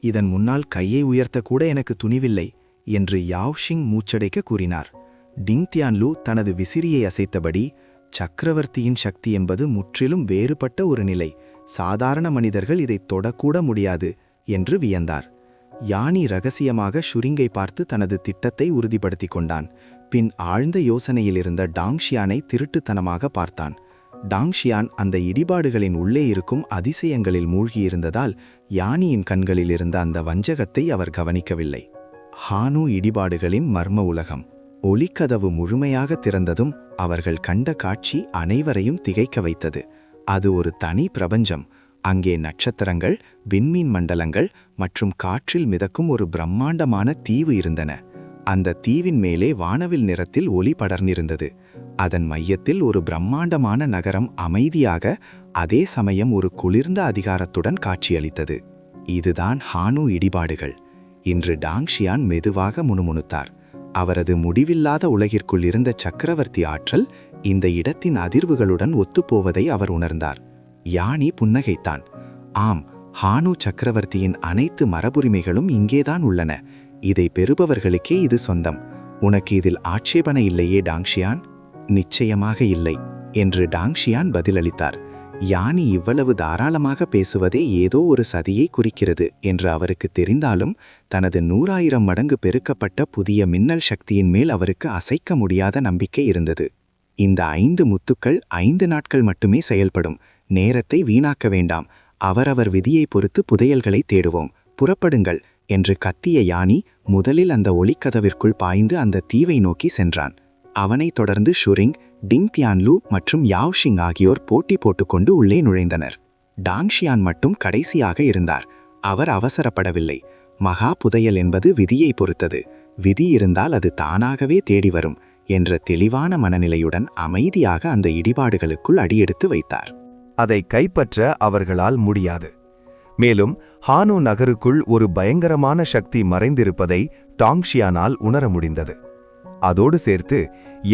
இதன் முன்னால் கையை உயர்த்தக்கூட எனக்கு துணிவில்லை என்று யாவ்ஷிங் மூச்சடைக்க கூறினார். டிங் தியான்லு தனது விசிறியை அசைத்தபடி, சக்கரவர்த்தியின் சக்தி என்பது முற்றிலும் வேறுபட்ட ஒரு நிலை, சாதாரண மனிதர்கள் இதை தொடக்கூட முடியாது என்று வியந்தார். யானி ரகசியமாக ஷுரிங்கை பார்த்து தனது திட்டத்தை உறுதிப்படுத்திக் கொண்டான். பின் ஆழ்ந்த யோசனையில் இருந்த டாங்ஷியானை திருட்டுத்தனமாக பார்த்தான். டாங்ஷியான் அந்த இடிபாடுகளின் உள்ளே இருக்கும் அதிசயங்களில் மூழ்கியிருந்ததால் யானியின் கண்களில் இருந்த அந்த வஞ்சகத்தை அவர் கவனிக்கவில்லை. ஹானு இடிபாடுகளின் மர்ம உலகம். ஒலிக்கதவு முழுமையாக திறந்ததும் அவர்கள் கண்ட காட்சி அனைவரையும் திகைக்க வைத்தது. அது ஒரு தனி பிரபஞ்சம். அங்கே நட்சத்திரங்கள், விண்மீன் மண்டலங்கள் மற்றும் காற்றில் மிதக்கும் ஒரு பிரம்மாண்டமான தீவு இருந்தன. அந்த தீவின் மேலே வானவில் நிறத்தில் ஒளி படர்ந்திருந்தது. அதன் மையத்தில் ஒரு பிரம்மாண்டமான நகரம் அமைதியாக, அதே சமயம் ஒரு குளிர்ந்த அதிகாரத்துடன் காட்சியளித்தது. இதுதான் ஹானு இடிபாடுகள். இன்று டாங்ஷியான் மெதுவாக முணுமுணுத்தார். அவரது முடிவில்லாத உலகிற்குள் இருந்த சக்கரவர்த்தி ஆற்றல் இந்த இடத்தின் அதிர்வுகளுடன் ஒத்துப்போவதை அவர் உணர்ந்தார். யானி புன்னகைத்தான். ஆம், ஹானு சக்கரவர்த்தியின் அனைத்து மரபுரிமைகளும் இங்கேதான் உள்ளன. இதை பெறுபவர்களுக்கே இது சொந்தம். உனக்கு இதில் ஆட்சேபனை இல்லையே டாங்ஷியான்? நிச்சயமாக இல்லை என்று டாங்ஷியான் பதிலளித்தார். யானி இவ்வளவு தாராளமாக பேசுவதே ஏதோ ஒரு சதியை குறிக்கிறது என்று அவருக்கு தெரிந்தாலும் தனது 100,000 மடங்கு பெருக்கப்பட்ட புதிய மின்னல் சக்தியின் மேல் அவருக்கு அசைக்க முடியாத நம்பிக்கை இருந்தது. இந்த 5 முத்துக்கள் 5 நாட்கள் மட்டுமே செயல்படும். நேரத்தை வீணாக்க வேண்டாம். அவரவர் விதியை பொறுத்து புதையல்களை தேடுவோம். புறப்படுங்கள் என்று கத்திய யானி முதலில் அந்த ஒலிக்கதவிற்குள் பாய்ந்து அந்த தீவை நோக்கி சென்றான். அவனைத் தொடர்ந்து ஷுரிங், டிங் தியான்லு மற்றும் யாவ்ஷிங் ஆகியோர் போட்டி போட்டுக்கொண்டு உள்ளே நுழைந்தனர். டாங்ஷியான் மட்டும் கடைசியாக இருந்தார். அவர் அவசரப்படவில்லை. மகா புதையல் என்பது விதியை பொறுத்தது. விதி இருந்தால் அது தானாகவே தேடி வரும் என்ற தெளிவான மனநிலையுடன் அமைதியாக அந்த இடிபாடுகளுக்குள் அடியெடுத்து வைத்தார். அதை கைப்பற்ற அவர்களால் முடியாது. மேலும் ஹானு நகருக்குள் ஒரு பயங்கரமான சக்தி மறைந்திருப்பதை டாங்ஷியானால் உணர முடிந்தது. அதோடு சேர்த்து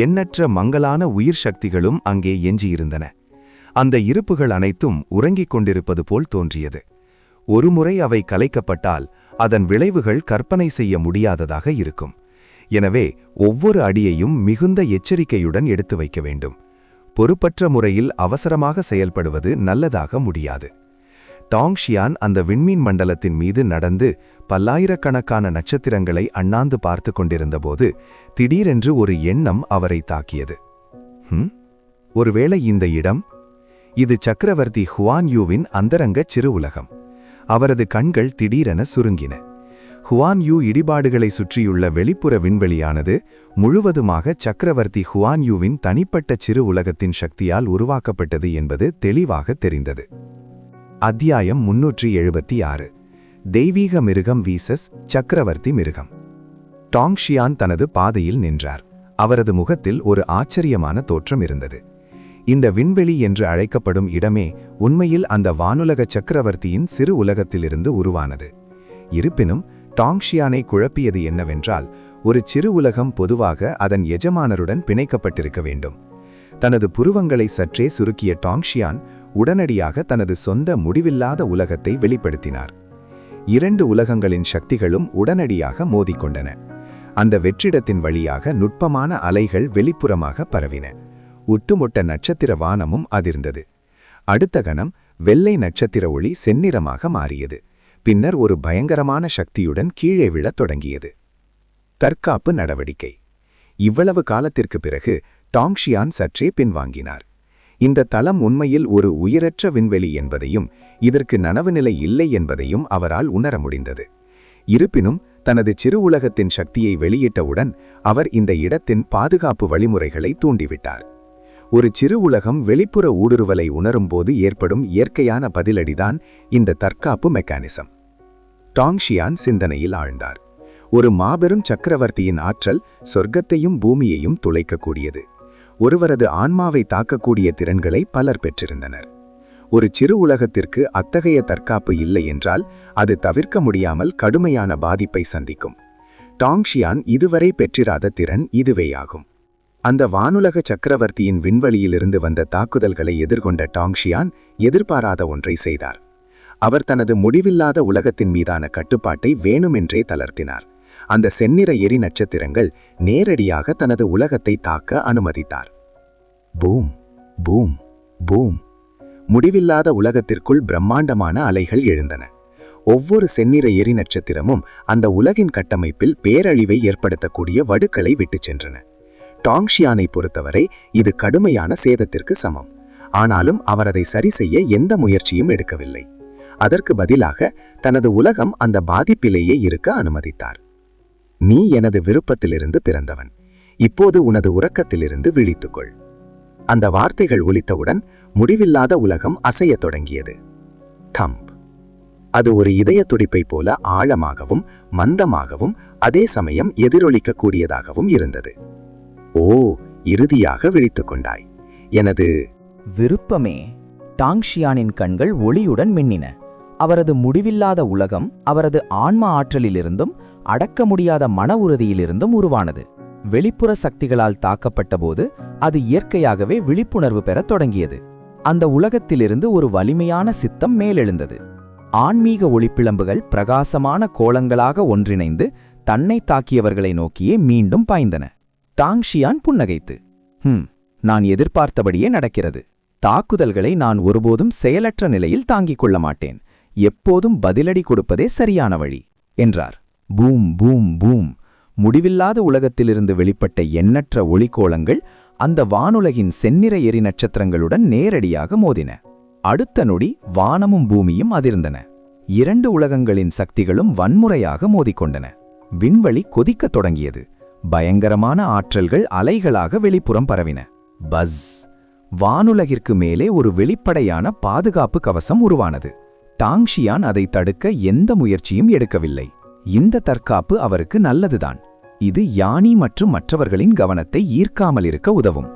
எண்ணற்ற மங்கலான உயிர் சக்திகளும் அங்கே எஞ்சியிருந்தன. அந்த இருப்புகள் அனைத்தும் உறங்கிக் கொண்டிருப்பது போல் தோன்றியது. ஒருமுறை அவை கலைக்கப்பட்டால் அதன் விளைவுகள் கற்பனை செய்ய முடியாததாக இருக்கும். எனவே ஒவ்வொரு அடியையும் மிகுந்த எச்சரிக்கையுடன் எடுத்து வைக்க வேண்டும். பொறுப்பற்ற முறையில் அவசரமாக செயல்படுவது நல்லதாக முடியாது. டாங்ஷியான் அந்த விண்மீன் மண்டலத்தின் மீது நடந்து பல்லாயிரக்கணக்கான நட்சத்திரங்களை அண்ணாந்து பார்த்து கொண்டிருந்தபோது திடீரென்று ஒரு எண்ணம் அவரை தாக்கியது. ஒருவேளை இந்த இடம், இது சக்கரவர்த்தி ஹுவான்யூவின் அந்தரங்க சிறு உலகம். அவரது கண்கள் திடீரென சுருங்கின. ஹுவான்யூ இடிபாடுகளை சுற்றியுள்ள வெளிப்புற விண்வெளியானது முழுவதுமாக சக்கரவர்த்தி ஹுவான்யூவின் தனிப்பட்ட சிறு உலகத்தின் சக்தியால் உருவாக்கப்பட்டது என்பது தெளிவாக தெரிந்தது. அத்தியாயம் 376. தெய்வீக மிருகம் வீசஸ் சக்கரவர்த்தி மிருகம். டாங்ஷியான் தனது பாதையில் நின்றார். அவரது முகத்தில் ஒரு ஆச்சரியமான தோற்றம் இருந்தது. இந்த விண்வெளி என்று அழைக்கப்படும் இடமே உண்மையில் அந்த வானுலக சக்கரவர்த்தியின் சிறு உலகத்திலிருந்து உருவானது. இருப்பினும் டாங்ஷியானை குழப்பியது என்னவென்றால், ஒரு சிறு உலகம் பொதுவாக அதன் எஜமானருடன் பிணைக்கப்பட்டிருக்க வேண்டும். தனது புருவங்களை சற்றே சுருக்கிய டாங்ஷியான் உடனடியாக தனது சொந்த முடிவில்லாத உலகத்தை வெளிப்படுத்தினார். 2 உலகங்களின் சக்திகளும் உடனடியாக மோதிக்கொண்டன. அந்த வெற்றிடத்தின் வழியாக நுட்பமான அலைகள் வெளிப்புறமாக பரவின. ஒட்டுமொத்த நட்சத்திர வானமும் அதிர்ந்தது. அடுத்த கணம் வெள்ளை நட்சத்திர ஒளி செந்நிறமாக மாறியது. பின்னர் ஒரு பயங்கரமான சக்தியுடன் கீழே விழத் தொடங்கியது. தற்காப்பு நடவடிக்கை. இவ்வளவு காலத்திற்கு பிறகு டாங்ஷியான் சற்றே பின்வாங்கினார். இந்த தளம் உண்மையில் ஒரு உயிரற்ற விண்வெளி என்பதையும் இதற்கு நனவு நிலை இல்லை என்பதையும் அவரால் உணர முடிந்தது. இருப்பினும் தனது சிறு உலகத்தின் சக்தியை வெளியிட்டவுடன் அவர் இந்த இடத்தின் பாதுகாப்பு வழிமுறைகளை தூண்டிவிட்டார். ஒரு சிறு உலகம் வெளிப்புற ஊடுருவலை உணரும்போது ஏற்படும் இயற்கையான பதிலடிதான் இந்த தற்காப்பு மெக்கானிசம். டாங்ஷியான் சிந்தனையில் ஆழ்ந்தார். ஒரு மாபெரும் சக்கரவர்த்தியின் ஆற்றல் சொர்க்கத்தையும் பூமியையும் துளைக்கக்கூடியது. ஒருவரது ஆன்மாவை தாக்கக்கூடிய திறன்களை பலர் பெற்றிருந்தனர். ஒரு சிறு உலகத்திற்கு அத்தகைய தற்காப்பு இல்லை என்றால் அது தவிர்க்க முடியாமல் கடுமையான பாதிப்பை சந்திக்கும். டாங்ஷியான் இதுவரை பெற்றிராத திறன் இதுவேயாகும். அந்த வானுலக சக்கரவர்த்தியின் விண்வெளியிலிருந்து வந்த தாக்குதல்களை எதிர்கொண்ட டாங்ஷியான் எதிர்பாராத ஒன்றை செய்தார். அவர் தனது முடிவில்லாத உலகத்தின் மீதான கட்டுப்பாட்டை வேணுமென்றே தளர்த்தினார். அந்த செந்நிற எரி நட்சத்திரங்கள் நேரடியாக தனது உலகத்தை தாக்க அனுமதித்தார். Boom boom boom. முடிவில்லாத உலகத்திற்குள் பிரம்மாண்டமான அலைகள் எழுந்தன. ஒவ்வொரு செந்நிற எரி நட்சத்திரமும் அந்த உலகின் கட்டமைப்பில் பேரழிவை ஏற்படுத்தக்கூடிய வடுக்களை விட்டுச் சென்றன. டாங்ஷியானை பொறுத்தவரை இது கடுமையான சேதத்திற்கு சமம். ஆனாலும் அவர் அதை சரி செய்ய எந்த முயற்சியும் எடுக்கவில்லை. அதற்கு பதிலாக தனது உலகம் அந்த பாதிப்பிலேயே இருக்க அனுமதித்தார். நீ எனது விருப்பத்திலிருந்து பிறந்தவன். இப்போது உனது உறக்கத்திலிருந்து விழித்துக்கொள். அந்த வார்த்தைகள் ஒலித்தவுடன் முடிவில்லாத உலகம் அசையத் தொடங்கியது. தம்ப். அது ஒரு இதய துடிப்பை போல ஆழமாகவும் மந்தமாகவும் அதே சமயம் எதிரொலிக்கக்கூடியதாகவும் இருந்தது. ஓ, இறுதியாக விழித்துக்கொண்டாய். எனது விருப்பமே. டாங்ஷியானின் கண்கள் ஒளியுடன் மின்னின. அவரது முடிவில்லாத உலகம் அவரது ஆன்ம ஆற்றலிலிருந்தும் அடக்க முடியாத மன உறுதியிலிருந்தும் உருவானது. வெளிப்புற சக்திகளால் தாக்கப்பட்டபோது அது இயற்கையாகவே விழிப்புணர்வு பெறத் தொடங்கியது. அந்த உலகத்திலிருந்து ஒரு வலிமையான சித்தம் மேலெழுந்தது. ஆன்மீக ஒளிப்பிளம்புகள் பிரகாசமான கோலங்களாக ஒன்றிணைந்து தன்னை தாக்கியவர்களை நோக்கியே மீண்டும் பாய்ந்தன. டாங்ஷியான் புன்னகைத்து, நான் எதிர்பார்த்தபடியே நடக்கிறது. தாக்குதல்களை நான் ஒருபோதும் செயலற்ற நிலையில் தாங்கிக் கொள்ள மாட்டேன். எப்போதும் பதிலடி கொடுப்பதே சரியான வழி என்றார். Boom boom boom. முடிவில்லாத உலகத்திலிருந்து வெளிப்பட்ட எண்ணற்ற ஒளிக்கோளங்கள் அந்த வானுலகின் செந்நிற எரி நட்சத்திரங்களுடன் நேரடியாக மோதின. அடுத்த நொடி வானமும் பூமியும் அதிர்ந்தன. இரண்டு உலகங்களின் சக்திகளும் வன்முறையாக மோதிக்கொண்டன. விண்வெளி கொதிக்கத் தொடங்கியது. பயங்கரமான ஆற்றல்கள் அலைகளாக வெளிப்புறம் பரவின. பஸ். வானுலகிற்கு மேலே ஒரு வெளிப்படையான பாதுகாப்பு கவசம் உருவானது. டாங்ஷியான் அதை தடுக்க எந்த முயற்சியும் எடுக்கவில்லை. இந்த தற்காப்பு அவருக்கு நல்லதுதான். இது யானி மற்றும் மற்றவர்களின் கவனத்தை ஈர்க்காமல் இருக்க உதவும்.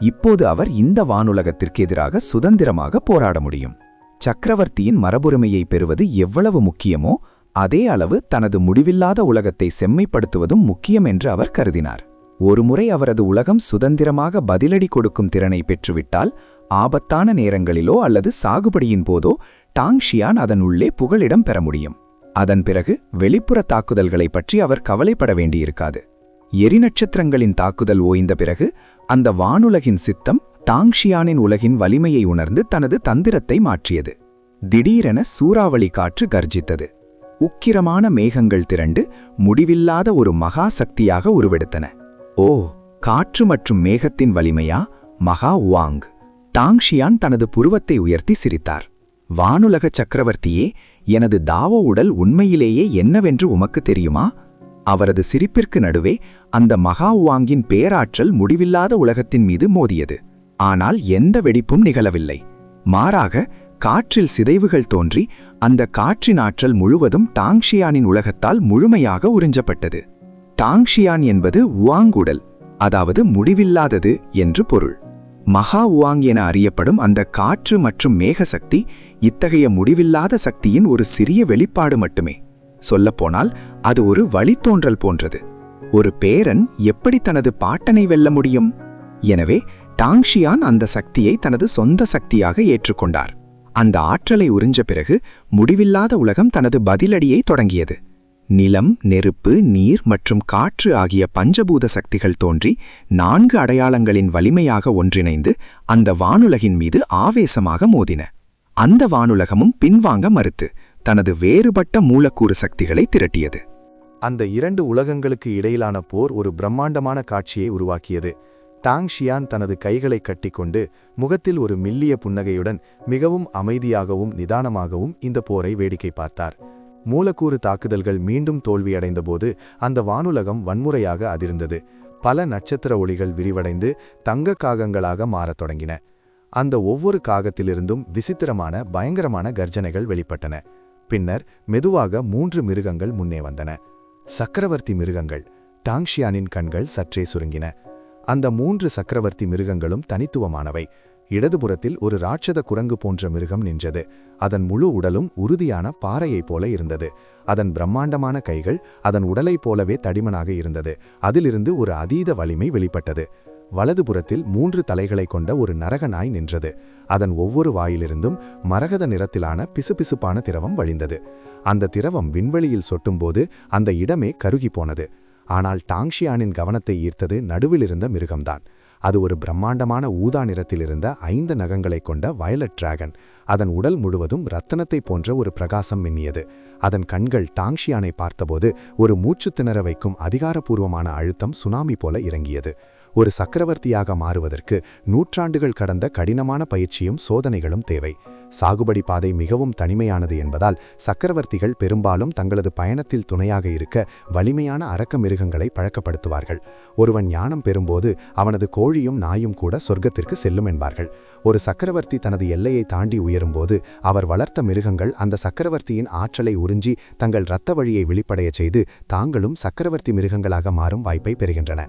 இப்போது அவர் இந்த வானுலகத்திற்கு எதிராக சுதந்திரமாக போராட முடியும். சக்கரவர்த்தியின் மரபுரிமையை பெறுவது எவ்வளவு முக்கியமோ அதே அளவு தனது முடிவில்லாத உலகத்தை செம்மைப்படுத்துவதும் முக்கியம் என்று அவர் கருதினார். ஒருமுறை அவரது உலகம் சுதந்திரமாக பதிலடி கொடுக்கும் திறனை பெற்றுவிட்டால் ஆபத்தான நேரங்களிலோ அல்லது சாகுபடியின் போதோ டாங்ஷியான் அதன் உள்ளே புகலிடம் பெற முடியும். அதன் பிறகு வெளிப்புற தாக்குதல்களை பற்றி அவர் கவலைப்பட வேண்டியிருக்காது. எரி நட்சத்திரங்களின் தாக்குதல் ஓய்ந்த பிறகு அந்த வானுலகின் சித்தம் டாங்ஷியானின் உலகின் வலிமையை உணர்ந்து தனது தந்திரத்தை மாற்றியது. திடீரென சூறாவளி காற்று கர்ஜித்தது. உக்கிரமான மேகங்கள் திரண்டு முடிவில்லாத ஒரு மகா சக்தியாக உருவெடுத்தன. ஓ, காற்று மற்றும் மேகத்தின் வலிமையா? மகா வாங். டாங்ஷியான் தனது புருவத்தை உயர்த்தி சிரித்தார். வானுலக சக்கரவர்த்தியே, எனது தாவோ உடல் உண்மையிலேயே என்னவென்று உமக்கு தெரியுமா? அவரது சிரிப்பிற்கு நடுவே அந்த மகா வாங்கின் பேராற்றல் முடிவில்லாத உலகத்தின் மீது மோதியது. ஆனால் எந்த வெடிப்பும் நிகழவில்லை. மாறாக காற்றில் சிதைவுகள் தோன்றி அந்த காற்றின் ஆற்றல் முழுவதும் டாங்ஷியானின் உலகத்தால் முழுமையாக உறிஞ்சப்பட்டது. டாங்ஷியான் என்பது உவாங் உடல், அதாவது முடிவில்லாதது என்று பொருள். மகா உவாங் என அறியப்படும் அந்த காற்று மற்றும் மேக சக்தி இத்தகைய முடிவில்லாத சக்தியின் ஒரு சிறிய வெளிப்பாடு மட்டுமே. சொல்லப்போனால் அது ஒரு வழித்தோன்றல் போன்றது. ஒரு பேரன் எப்படி தனது பாட்டனை வெல்ல முடியும்? எனவே டாங்ஷியான் அந்த சக்தியை தனது சொந்த சக்தியாக ஏற்றுக்கொண்டார். அந்த ஆற்றலை உறிஞ்ச பிறகு முடிவில்லாத உலகம் தனது பதிலடியை தொடங்கியது. நிலம், நெருப்பு, நீர் மற்றும் காற்று ஆகிய பஞ்சபூத சக்திகள் தோன்றி 4 அடையாளங்களின் வலிமையாக ஒன்றிணைந்து அந்த வானுலகின் மீது ஆவேசமாக மோதின. அந்த வானுலகமும் பின்வாங்க மறுத்து தனது வேறுபட்ட மூலக்கூறு சக்திகளை திரட்டியது. அந்த 2 உலகங்களுக்கு இடையிலான போர் ஒரு பிரம்மாண்டமான காட்சியை உருவாக்கியது. டாங் ஷியான் தனது கைகளை கட்டிக்கொண்டு முகத்தில் ஒரு மெல்லிய புன்னகையுடன் மிகவும் அமைதியாகவும் நிதானமாகவும் இந்த போரை வேடிக்கை பார்த்தார். மூலக்கூறு தாக்குதல்கள் மீண்டும் தோல்வியடைந்தபோது அந்த வானுலகம் வன்முறையாக அதிர்ந்தது. பல நட்சத்திர ஒளிகள் விரிவடைந்து தங்க காகங்களாக மாறத் தொடங்கின. அந்த ஒவ்வொரு காகத்திலிருந்தும் விசித்திரமான பயங்கரமான கர்ஜனைகள் வெளிப்பட்டன. பின்னர் மெதுவாக 3 மிருகங்கள் முன்னே வந்தன. சக்கரவர்த்தி மிருகங்கள். டாங் ஷியானின் கண்கள் சற்றே சுருங்கின. அந்த 3 சக்கரவர்த்தி மிருகங்களும் தனித்துவமானவை. இடதுபுறத்தில் ஒரு ராட்சத குரங்கு போன்ற மிருகம் நின்றது. அதன் முழு உடலும் உறுதியான பாறையைப் போல இருந்தது. அதன் பிரம்மாண்டமான கைகள் அதன் உடலைப் போலவே தடிமனாக இருந்தது. அதிலிருந்து ஒரு அதீத வலிமை வெளிப்பட்டது. வலதுபுறத்தில் 3 தலைகளை கொண்ட ஒரு நரக நாய் நின்றது. அதன் ஒவ்வொரு வாயிலிருந்தும் மரகத நிறத்திலான பிசுபிசுப்பான திரவம் வழிந்தது. அந்த திரவம் விண்வெளியில் சொட்டும்போது அந்த இடமே கருகி போனது. ஆனால் டாங் ஷியானின் கவனத்தை ஈர்த்தது நடுவிலிருந்த மிருகம்தான். அது ஒரு பிரம்மாண்டமான ஊதா நிறத்திலிருந்த 5 நகங்களைக் கொண்ட வயலட் டிராகன். அதன் உடல் முழுவதும் ரத்தனத்தைப் போன்ற ஒரு பிரகாசம் மின்னியது. அதன் கண்கள் டாங் ஷியானை பார்த்தபோது ஒரு மூச்சு திணற வைக்கும் அதிகாரப்பூர்வமான அழுத்தம் சுனாமி போல இறங்கியது. ஒரு சக்கரவர்த்தியாக மாறுவதற்கு நூற்றாண்டுகள் கடந்த கடினமான பயிற்சியும் சோதனைகளும் தேவை. சாகுபடி பாதை மிகவும் தனிமையானது என்பதால் சக்கரவர்த்திகள் பெரும்பாலும் தங்களது பயணத்தில் துணையாக இருக்க வலிமையான அரக்க மிருகங்களை பழக்கப்படுத்துவார்கள். ஒருவன் ஞானம் பெறும்போது அவனது கோழியும் நாயும் கூட சொர்க்கத்திற்கு செல்லும் என்பார்கள். ஒரு சக்கரவர்த்தி தனது எல்லையை தாண்டி உயரும்போது அவர் வளர்த்த மிருகங்கள் அந்த சக்கரவர்த்தியின் ஆற்றலை உறிஞ்சி தங்கள் இரத்த வழியை வெளிப்படைய செய்து தாங்களும் சக்கரவர்த்தி மிருகங்களாக மாறும் வாய்ப்பை பெறுகின்றன.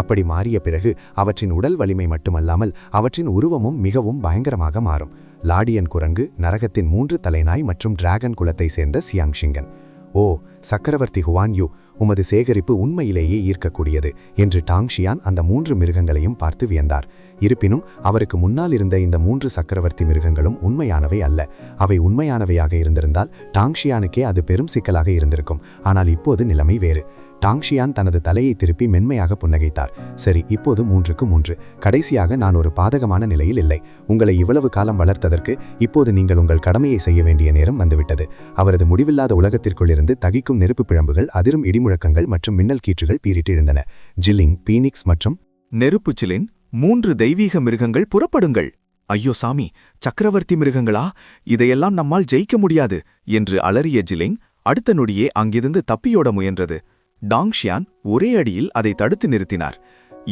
அப்படி மாறிய பிறகு அவற்றின் உடல் வலிமை மட்டுமல்லாமல் அவற்றின் உருவமும் மிகவும் பயங்கரமாக மாறும். லாடியன் குரங்கு, நரகத்தின் 3 தலைநாய் மற்றும் டிராகன் குலத்தை சேர்ந்த சியாங் ஷிங்கன். ஓ சக்கரவர்த்தி ஹுவான் யூ, உமது சேகரிப்பு உண்மையிலேயே ஈர்க்கக்கூடியது என்று டாங் ஷியான் அந்த 3 மிருகங்களையும் பார்த்து வியந்தார். இருப்பினும் அவருக்கு முன்னால் இருந்த இந்த 3 சக்கரவர்த்தி மிருகங்களும் உண்மையானவை அல்ல. அவை உண்மையானவையாக இருந்திருந்தால் டாங் ஷியானுக்கே அது பெரும் சிக்கலாக இருந்திருக்கும். ஆனால் இப்போது நிலைமை வேறு. டாங் ஷியான் தனது தலையை திருப்பி மென்மையாக புன்னகைத்தார். சரி, இப்போது 3க்கு 3. கடைசியாக நான் ஒரு பாதகமான நிலையில் இல்லை. உங்களை இவ்வளவு காலம் வளர்த்ததற்கு இப்போது நீங்கள் உங்கள் கடமையை செய்ய வேண்டிய நேரம் வந்துவிட்டது. அவரது முடிவில்லாத உலகத்திற்குள்ளிருந்து தகிக்கும் நெருப்பு பிழம்புகள், அதிரும் இடிமுழக்கங்கள் மற்றும் மின்னல் கீற்றுகள் பீரிட்டு எழுந்தன. ஜில்லிங், பீனிக்ஸ் மற்றும் நெருப்பு சிலின், 3 தெய்வீக மிருகங்கள் புறப்படுங்கள். ஐயோ சாமி, சக்கரவர்த்தி மிருகங்களா? இதையெல்லாம் நம்மால் ஜெயிக்க முடியாது என்று அலறிய ஜிலிங் அடுத்த நொடியே அங்கிருந்து தப்பியோட முயன்றது. டாங் ஷியான் ஒரே அடியில் அதை தடுத்து நிறுத்தினார்.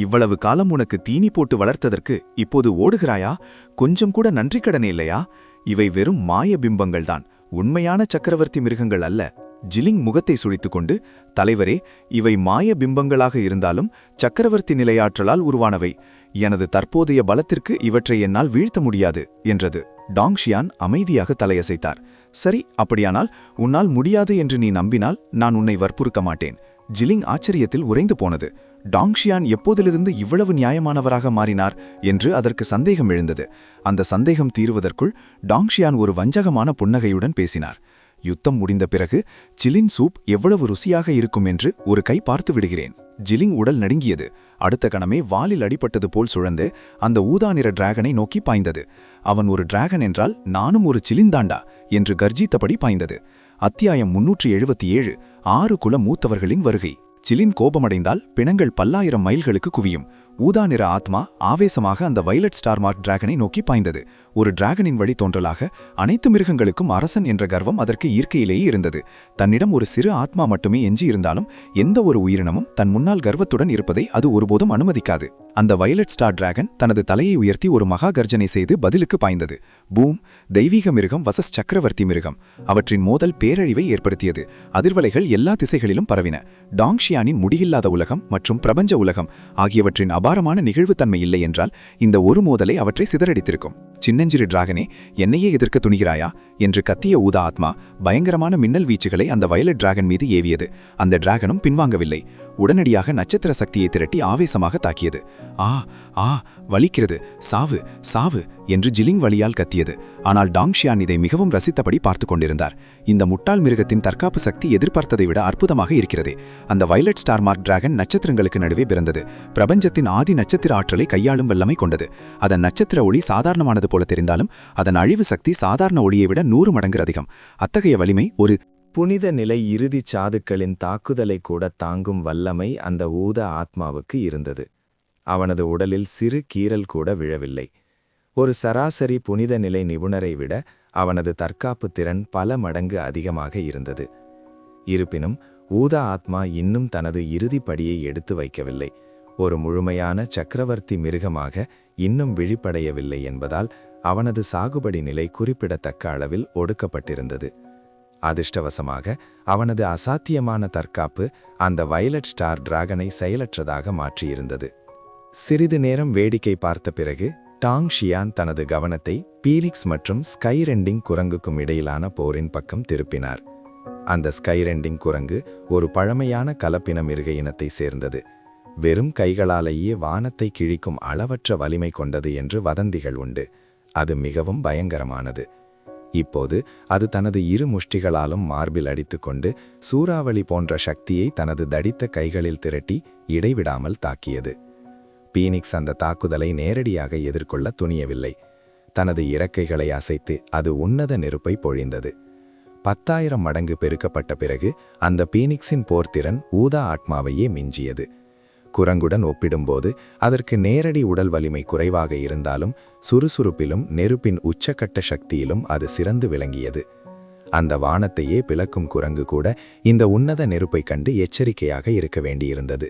இவ்வளவு காலம் உனக்கு தீனி போட்டு வளர்த்ததற்கு இப்போது ஓடுகிறாயா? கொஞ்சம் கூட நன்றிக்கடனே இல்லையா? இவை வெறும் மாய பிம்பங்கள்தான், உண்மையான சக்கரவர்த்தி மிருகங்கள் அல்ல. ஜிலிங் முகத்தை சுழித்துக்கொண்டு, தலைவரே, இவை மாய பிம்பங்களாக இருந்தாலும் சக்கரவர்த்தி நிலையாற்றலால் உருவானவை. எனது தற்போதைய பலத்திற்கு இவற்றை என்னால் வீழ்த்த முடியாது என்றது. டாங் ஷியான் அமைதியாக தலையசைத்தார். சரி, அப்படியானால் உன்னால் முடியாது என்று நீ நம்பினால் நான் உன்னை வற்புறுக்க மாட்டேன். ஜிலிங் ஆச்சரியத்தில் உறைந்து போனது. டாங் ஷியான் எப்போதிலிருந்து இவ்வளவு நியாயமானவராக மாறினார் என்று அதற்கு சந்தேகம் எழுந்தது. அந்த சந்தேகம் தீருவதற்குள் டாங் ஷியான் ஒரு வஞ்சகமான புன்னகையுடன் பேசினார். யுத்தம் முடிந்த பிறகு ஜிலின் சூப் எவ்வளவு ருசியாக இருக்கும் என்று ஒரு கை பார்த்து விடுகிறேன். ஜிலிங் உடல் நடுங்கியது. அடுத்த கணமே வாலில் அடிபட்டது போல் சுழந்து அந்த ஊதா நிற டிராகனை நோக்கி பாய்ந்தது. அவன் ஒரு டிராகன் என்றால் நானும் ஒரு சிலிந்தாண்டா என்று கர்ஜித்தபடி பாய்ந்தது. அத்தியாயம் 377. 6 குல மூத்தவர்களின் வருகை. சிலின் கோபமடைந்தால் பிணங்கள் பல்லாயிரம் மைல்களுக்கு குவியும். ஊதா நிற ஆத்மா ஆவேசமாக அந்த வயலட் ஸ்டார் மார்க் டிராகனை நோக்கி பாய்ந்தது. ஒரு டிராகனின் வழி தோன்றலாக அனைத்து மிருகங்களுக்கும் அரசன் என்ற கர்வம் அதற்கு இயற்கையிலேயே இருந்தது. தன்னிடம் ஒரு சிறு ஆத்மா மட்டுமே எஞ்சி இருந்தாலும் எந்த ஒரு உயிரினமும் தன் முன்னால் கர்வத்துடன் இருப்பதை அது ஒருபோதும் அனுமதிக்காது. அந்த வயலட் ஸ்டார் டிராகன் தனது தலையை உயர்த்தி ஒரு மகா கர்ஜனை செய்து பதிலுக்கு பாய்ந்தது. பூம்! தெய்வீக மிருகம் வசஸ் சக்கரவர்த்தி மிருகம். அவற்றின் மோதல் பேரழிவை ஏற்படுத்தியது. அதிர்வலைகள் எல்லா திசைகளிலும் பரவின. டாங் ஷியானின் முடியில்லாத உலகம் மற்றும் பிரபஞ்ச உலகம் ஆகியவற்றின் அபாரமான நிகழ்வுத்தன்மை இல்லை என்றால் இந்த ஒரு மோதலை அவற்றை சிதறடித்திருக்கும். சின்னஞ்சிறு டிராகனே, என்னையே எதிர்க்க துணிகிறாயா என்று கத்திய ஊதா ஆத்மா பயங்கரமான மின்னல் வீச்சுகளை அந்த வயலட் டிராகன் மீது ஏவியது. அந்த டிராகனும் பின்வாங்கவில்லை. உடனடியாக நட்சத்திர சக்தியை திரட்டி ஆவேசமாக தாக்கியது. ஆ ஆ, வலிக்கிறது, சாவு சாவு என்று ஜிலிங் வலியால் கத்தியது. ஆனால் டாங் ஷியான் இதை மிகவும் ரசித்தபடி பார்த்து கொண்டிருந்தார். இந்த முட்டாள் மிருகத்தின் தற்காப்பு சக்தி எதிர்பார்த்ததை விட அற்புதமாக இருக்கிறது. அந்த வயலட் ஸ்டார் மார்க் டிராகன் நட்சத்திரங்களுக்கு நடுவே பிறந்தது. பிரபஞ்சத்தின் ஆதி நட்சத்திர ஆற்றலை கையாளும் வல்லமை கொண்டது. அதன் நட்சத்திர ஒளி சாதாரணமானது போல தெரிந்தாலும் அதன் அழிவு சக்தி சாதாரண ஒளியை விட 100 மடங்கு அதிகம். அத்தகைய வலிமை ஒரு புனித நிலை இறுதிச் சாதுக்களின் தாக்குதலை கூட தாங்கும் வல்லமை அந்த ஊதா ஆத்மாவுக்கு இருந்தது. அவனது உடலில் சிறு கீறல் கூட விழவில்லை. ஒரு சராசரி புனித நிலை நிபுணரை விட அவனது தற்காப்பு திறன் பல மடங்கு அதிகமாக இருந்தது. இருப்பினும் ஊதா ஆத்மா இன்னும் தனது இறுதிப்படியை எடுத்து வைக்கவில்லை. ஒரு முழுமையான சக்கரவர்த்தி மிருகமாக இன்னும் விழிப்படையவில்லை என்பதால் அவனது சாகுபடி நிலை குறிப்பிடத்தக்க அளவில் ஒடுக்கப்பட்டிருந்தது. அதிர்ஷ்டவசமாக அவனது அசாத்தியமான தற்காப்பு அந்த வயலட் ஸ்டார் டிராகனை செயலற்றதாக மாற்றியிருந்தது. சிறிது நேரம் வேடிக்கை பார்த்த பிறகு டாங் ஷியான் தனது கவனத்தை பீனிக்ஸ் மற்றும் ஸ்கைரெண்டிங் குரங்குக்கும் இடையிலான போரின் பக்கம் திருப்பினார். அந்த ஸ்கைரெண்டிங் குரங்கு ஒரு பழமையான கலப்பின மிருக இனத்தை சேர்ந்தது. வெறும் கைகளாலேயே வானத்தை கிழிக்கும் அளவற்ற வலிமை கொண்டது என்று வதந்திகள் உண்டு. அது மிகவும் பயங்கரமானது. இப்போது அது தனது இரு முஷ்டிகளாலும் மார்பில் அடித்துக்கொண்டு சூறாவளி போன்ற சக்தியை தனது தடித்த கைகளில் திரட்டி இடைவிடாமல் தாக்கியது. பீனிக்ஸ் அந்த தாக்குதலை நேரடியாக எதிர்கொள்ள துணியவில்லை. தனது இறக்கைகளை அசைத்து அது உன்னத நெருப்பை பொழிந்தது. 10,000 மடங்கு பெருக்கப்பட்ட பிறகு அந்த பீனிக்ஸின் போர்த்திறன் ஊதா ஆத்மாவையே மிஞ்சியது. குரங்குடன் ஒப்பிடும்போது அதற்கு நேரடி உடல் வலிமை குறைவாக இருந்தாலும் சுறுசுறுப்பிலும் நெருப்பின் உச்சக்கட்ட சக்தியிலும் அது சிறந்து விளங்கியது. அந்த வானத்தையே பிளக்கும் குரங்கு கூட இந்த உன்னத நெருப்பை கண்டு எச்சரிக்கையாக இருக்க வேண்டியிருந்தது.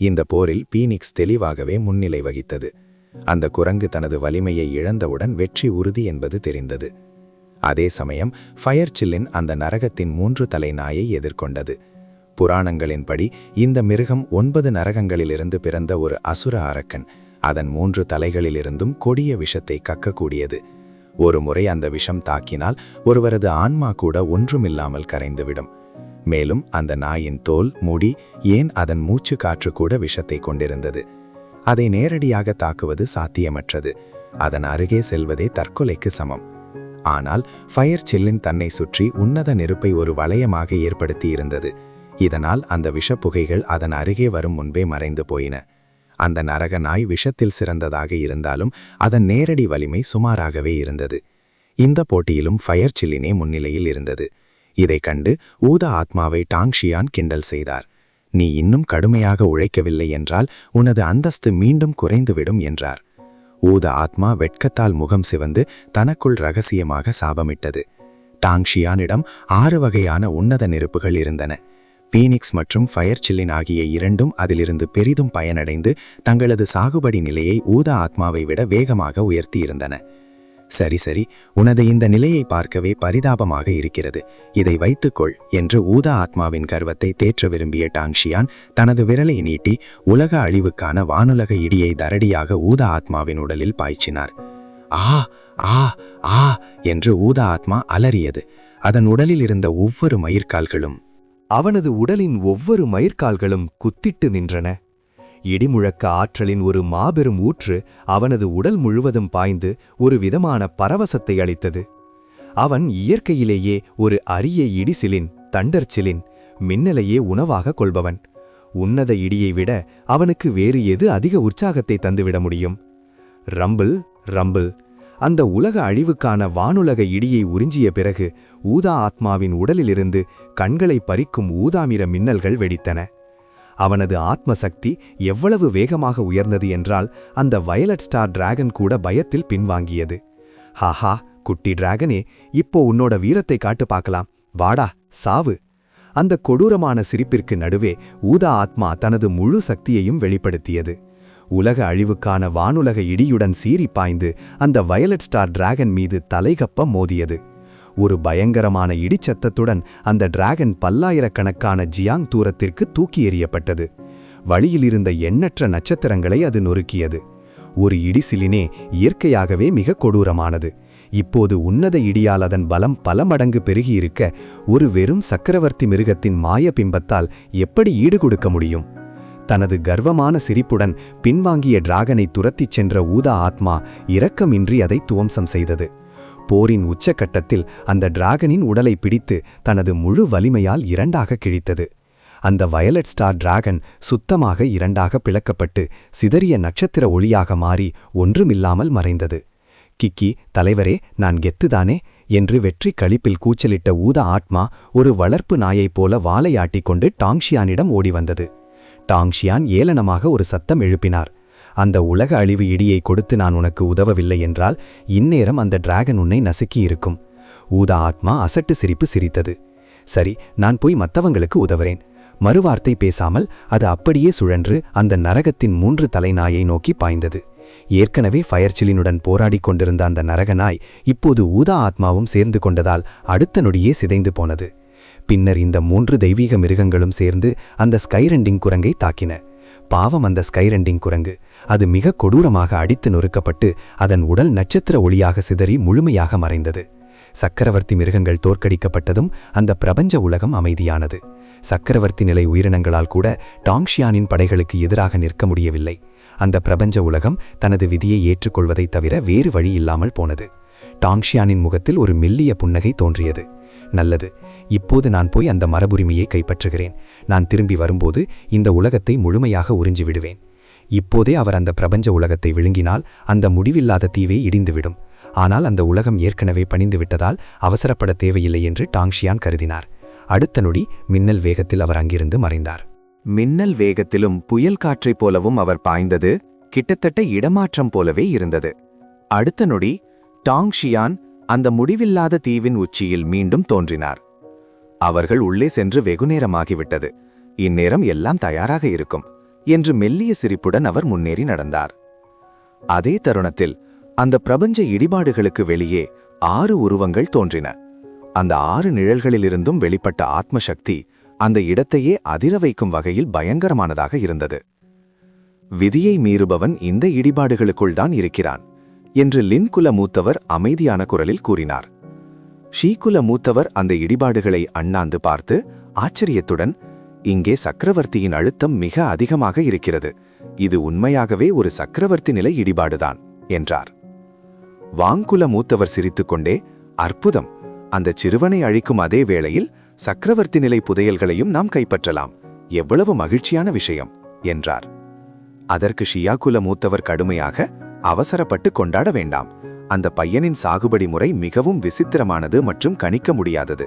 இந்த போரில் பீனிக்ஸ் தெளிவாகவே முன்னிலை வகித்தது. அந்த குரங்கு தனது வலிமையை இழந்தவுடன் வெற்றி உறுதி என்பது தெரிந்தது. அதே சமயம் ஃபயர் சில்லின் அந்த நரகத்தின் 3 தலை நாயை எதிர்கொண்டது. புராணங்களின்படி இந்த மிருகம் 9 நரகங்களிலிருந்து பிறந்த ஒரு அசுர அரக்கன். அதன் 3 தலைகளிலிருந்தும் கொடிய விஷத்தை கக்கக்கூடியது. ஒரு முறை அந்த விஷம் தாக்கினால் ஒருவரது ஆன்மா கூட ஒன்றுமில்லாமல் கரைந்துவிடும். மேலும் அந்த நாயின் தோல், முடி, ஏன் அதன் மூச்சு காற்று கூட விஷத்தை கொண்டிருந்தது. அதை நேரடியாக தாக்குவது சாத்தியமற்றது. அதன் அருகே செல்வதே தற்கொலைக்கு சமம். ஆனால் ஃபயர் சில்லின் தன்னை சுற்றி உன்னத நெருப்பை ஒரு வளையமாக ஏற்படுத்தியிருந்தது. இதனால் அந்த விஷப்புகைகள் அதன் அருகே வரும் முன்பே மறைந்து போயின. அந்த நரக நாய் விஷத்தில் சிறந்ததாக இருந்தாலும் அதன் நேரடி வலிமை சுமாராகவே இருந்தது. இந்த போட்டியிலும் ஃபயர் சில்லினே முன்னிலையில் இருந்தது. இதை கண்டு ஊதா ஆத்மாவை டாங் ஷியான் கிண்டல் செய்தார். நீ இன்னும் கடுமையாக உழைக்கவில்லை என்றால் உனது அந்தஸ்து மீண்டும் குறைந்துவிடும் என்றார். ஊதா ஆத்மா வெட்கத்தால் முகம் சிவந்து தனக்குள் ரகசியமாக சாபமிட்டது. டாங் ஷியானிடம் 6 வகையான உன்னத நெருப்புகள் இருந்தன. பீனிக்ஸ் மற்றும் ஃபயர் சில்லின் ஆகிய இரண்டும் அதிலிருந்து பெரிதும் பயனடைந்து தங்களது சாகுபடி நிலையை ஊதா ஆத்மாவை விட வேகமாக உயர்த்தியிருந்தன. சரி சரி, உனது இந்த நிலையை பார்க்கவே பரிதாபமாக இருக்கிறது. இதை வைத்துக்கொள் என்று ஊதா ஆத்மாவின் கர்வத்தை தேற்ற விரும்பிய டாங் ஷியான் தனது விரலை நீட்டி உலக அழிவுக்கான வானுலக இடியை தரடியாக ஊதா ஆத்மாவின் உடலில் பாய்ச்சினார். ஆ ஆ ஆ என்று ஊதா ஆத்மா அலறியது. அதன் உடலில் இருந்த ஒவ்வொரு மயிர்கால்களும் அவனது உடலின் ஒவ்வொரு மயிர்கால்களும் குத்திட்டு நின்றன. இடிமுழக்க ஆற்றலின் ஒரு மாபெரும் ஊற்று அவனது உடல் முழுவதும் பாய்ந்து ஒரு விதமான பரவசத்தை அளித்தது. அவன் இயற்கையிலேயே ஒரு அரிய இடிசிலின், தண்டர்சிலின், மின்னலையே உணவாக கொள்பவன். உன்னத இடியை விட அவனுக்கு வேறு எது அதிக உற்சாகத்தை தந்துவிட முடியும்? ரம்பிள் ரம்பிள் அந்த உலக அழிவுக்கான வானுலக இடியை உறிஞ்சிய பிறகு ஊதா ஆத்மாவின் உடலிலிருந்து கண்களை பறிக்கும் ஊதாமிர மின்னல்கள் வெடித்தன. அவனது ஆத்ம சக்தி எவ்வளவு வேகமாக உயர்ந்தது என்றால் அந்த வயலட் ஸ்டார் டிராகன் கூட பயத்தில் பின்வாங்கியது. ஹாஹா, குட்டி டிராகனே, இப்போ உன்னோட வீரத்தை காட்டு பார்க்கலாம். வாடா, சாவு. அந்த கொடூரமான சிரிப்பிற்கு நடுவே ஊதா ஆத்மா தனது முழு சக்தியையும் வெளிப்படுத்தியது. உலக அழிவுக்கான வானுலக இடியுடன் சீறி பாய்ந்து அந்த வயலட் ஸ்டார் டிராகன் மீது தலைகப்ப மோதியது. ஒரு பயங்கரமான இடிச்சத்தத்துடன் அந்த டிராகன் பல்லாயிரக்கணக்கான ஜியாங் தூரத்திற்கு தூக்கி எறியப்பட்டது. வழியிலிருந்த எண்ணற்ற நட்சத்திரங்களை அது நொறுக்கியது. ஒரு இடிசிலினே இயற்கையாகவே மிக கொடூரமானது. இப்போது உன்னத இடியால் அதன் பலம் பல மடங்கு பெருகியிருக்க ஒரு வெறும் சக்கரவர்த்தி மிருகத்தின் மாய பிம்பத்தால் எப்படி ஈடுகொடுக்க முடியும்? தனது கர்வமான சிரிப்புடன் பின்வாங்கிய டிராகனை துரத்திச் சென்ற ஊதா ஆத்மா இரக்கமின்றி அதை துவம்சம் செய்தது. போரின் உச்சக்கட்டத்தில் அந்த டிராகனின் உடலை பிடித்து தனது முழு வலிமையால் 2ஆக கிழித்தது. அந்த வயலட் ஸ்டார் டிராகன் சுத்தமாக 2ஆக பிளக்கப்பட்டு சிதறிய நட்சத்திர ஒளியாக மாறி ஒன்றுமில்லாமல் மறைந்தது. கிக்கி, தலைவரே, நான் கெத்துதானே என்று வெற்றி களிப்பில் கூச்சலிட்ட ஊதா ஆத்மா ஒரு வளர்ப்பு நாயைப் போல வாலை ஆட்டிக்கொண்டு டாங் ஷியானிடம் ஓடி வந்தது. டாங் ஷியான் ஏளனமாக ஒரு சத்தம் எழுப்பினார். அந்த உலக அழிவு இடியை கொடுத்து நான் உனக்கு உதவவில்லை என்றால் இந்நேரம் அந்த டிராகன் உன்னை நசுக்கி இருக்கும். ஊதா ஆத்மா அசட்டு சிரிப்பு சிரித்தது. சரி, நான் போய் மத்தவங்களுக்கு உதவுறேன். மறுவார்த்தை பேசாமல் அது அப்படியே சுழன்று அந்த நரகத்தின் 3 தலைநாயை நோக்கி பாய்ந்தது. ஏற்கனவே ஃபயர்சிலினுடன் போராடிக் கொண்டிருந்த அந்த நரகநாய் இப்போது ஊதா ஆத்மாவும் சேர்ந்து கொண்டதால் அடுத்த நொடியே சிதைந்து போனது. பின்னர் இந்த 3 தெய்வீக மிருகங்களும் சேர்ந்து அந்த ஸ்கைரெண்டிங் குரங்கை தாக்கின. பாவம் அந்த ஸ்கைரெண்டிங் குரங்கு. அது மிக கொடூரமாக அடித்து நொறுக்கப்பட்டு அதன் உடல் நட்சத்திர ஒளியாக சிதறி முழுமையாக மறைந்தது. சக்கரவர்த்தி மிருகங்கள் தோற்கடிக்கப்பட்டதும் அந்த பிரபஞ்ச உலகம் அமைதியானது. சக்கரவர்த்தி நிலை உயிரினங்களால் கூட டாங்ஷியானின் படைகளுக்கு எதிராக நிற்க முடியவில்லை. அந்த பிரபஞ்ச உலகம் தனது விதியை ஏற்றுக்கொள்வதைத் தவிர வேறு வழி இல்லாமல் போனது. டாங்ஷியானின் முகத்தில் ஒரு மெல்லிய புன்னகை தோன்றியது. நல்லது, இப்போது நான் போய் அந்த மரபுரிமையை கைப்பற்றுகிறேன். நான் திரும்பி வரும்போது இந்த உலகத்தை முழுமையாக உறிஞ்சி விடுவேன். இப்போதே அவர் அந்த பிரபஞ்ச உலகத்தை விழுங்கினால் அந்த முடிவில்லாத தீவே இடிந்துவிடும். ஆனால் அந்த உலகம் ஏற்கனவே பணிந்து விட்டதால் அவசரப்பட தேவையில்லை என்று டாங்ஷியான் கருதினார். அடுத்த நொடி மின்னல் வேகத்தில் அவர் அங்கிருந்து மறைந்தார். மின்னல் வேகத்திலும் புயல் காற்றைப் போலவும் அவர் பாய்ந்தது கிட்டத்தட்ட இடமாற்றம் போலவே இருந்தது. அடுத்த நொடி டாங்ஷியான் அந்த முடிவில்லாத தீவின் உச்சியில் மீண்டும் தோன்றினார். அவர்கள் உள்ளே சென்று வெகுநேரமாகிவிட்டது. இந்நேரம் எல்லாம் தயாராக இருக்கும் என்று மெல்லிய சிரிப்புடன் அவர் முன்னேறி நடந்தார். அதே தருணத்தில் அந்த பிரபஞ்ச இடிபாடுகளுக்கு வெளியே 6 உருவங்கள் தோன்றின. அந்த 6 நிழல்களிலிருந்தும் வெளிப்பட்ட ஆத்மசக்தி அந்த இடத்தையே அதிர வைக்கும் வகையில் பயங்கரமானதாக இருந்தது. விதியை மீறுபவன் இந்த இடிபாடுகளுக்குள் தான் இருக்கிறான் என்று லின் குல மூத்தவர் அமைதியான குரலில் கூறினார். ஷீகுல மூத்தவர் அந்த இடிபாடுகளை அண்ணாந்து பார்த்து ஆச்சரியத்துடன், இங்கே சக்கரவர்த்தியின் அழுத்தம் மிக அதிகமாக இருக்கிறது. இது உண்மையாகவே ஒரு சக்கரவர்த்தி நிலை இடிபாடுதான் என்றார். வாங்குல மூத்தவர் சிரித்துக்கொண்டே, அற்புதம், அந்த சிறுவனை அழிக்கும் அதே வேளையில் சக்கரவர்த்தி நிலை புதையல்களையும் நாம் கைப்பற்றலாம். எவ்வளவு மகிழ்ச்சியான விஷயம் என்றார். அதற்கு ஷியாகுல மூத்தவர் கடுமையாக, அவசரப்பட்டு கொண்டாட வேண்டாம். அந்த பையனின் சாகுபடி முறை மிகவும் விசித்திரமானது மற்றும் கணிக்க முடியாதது.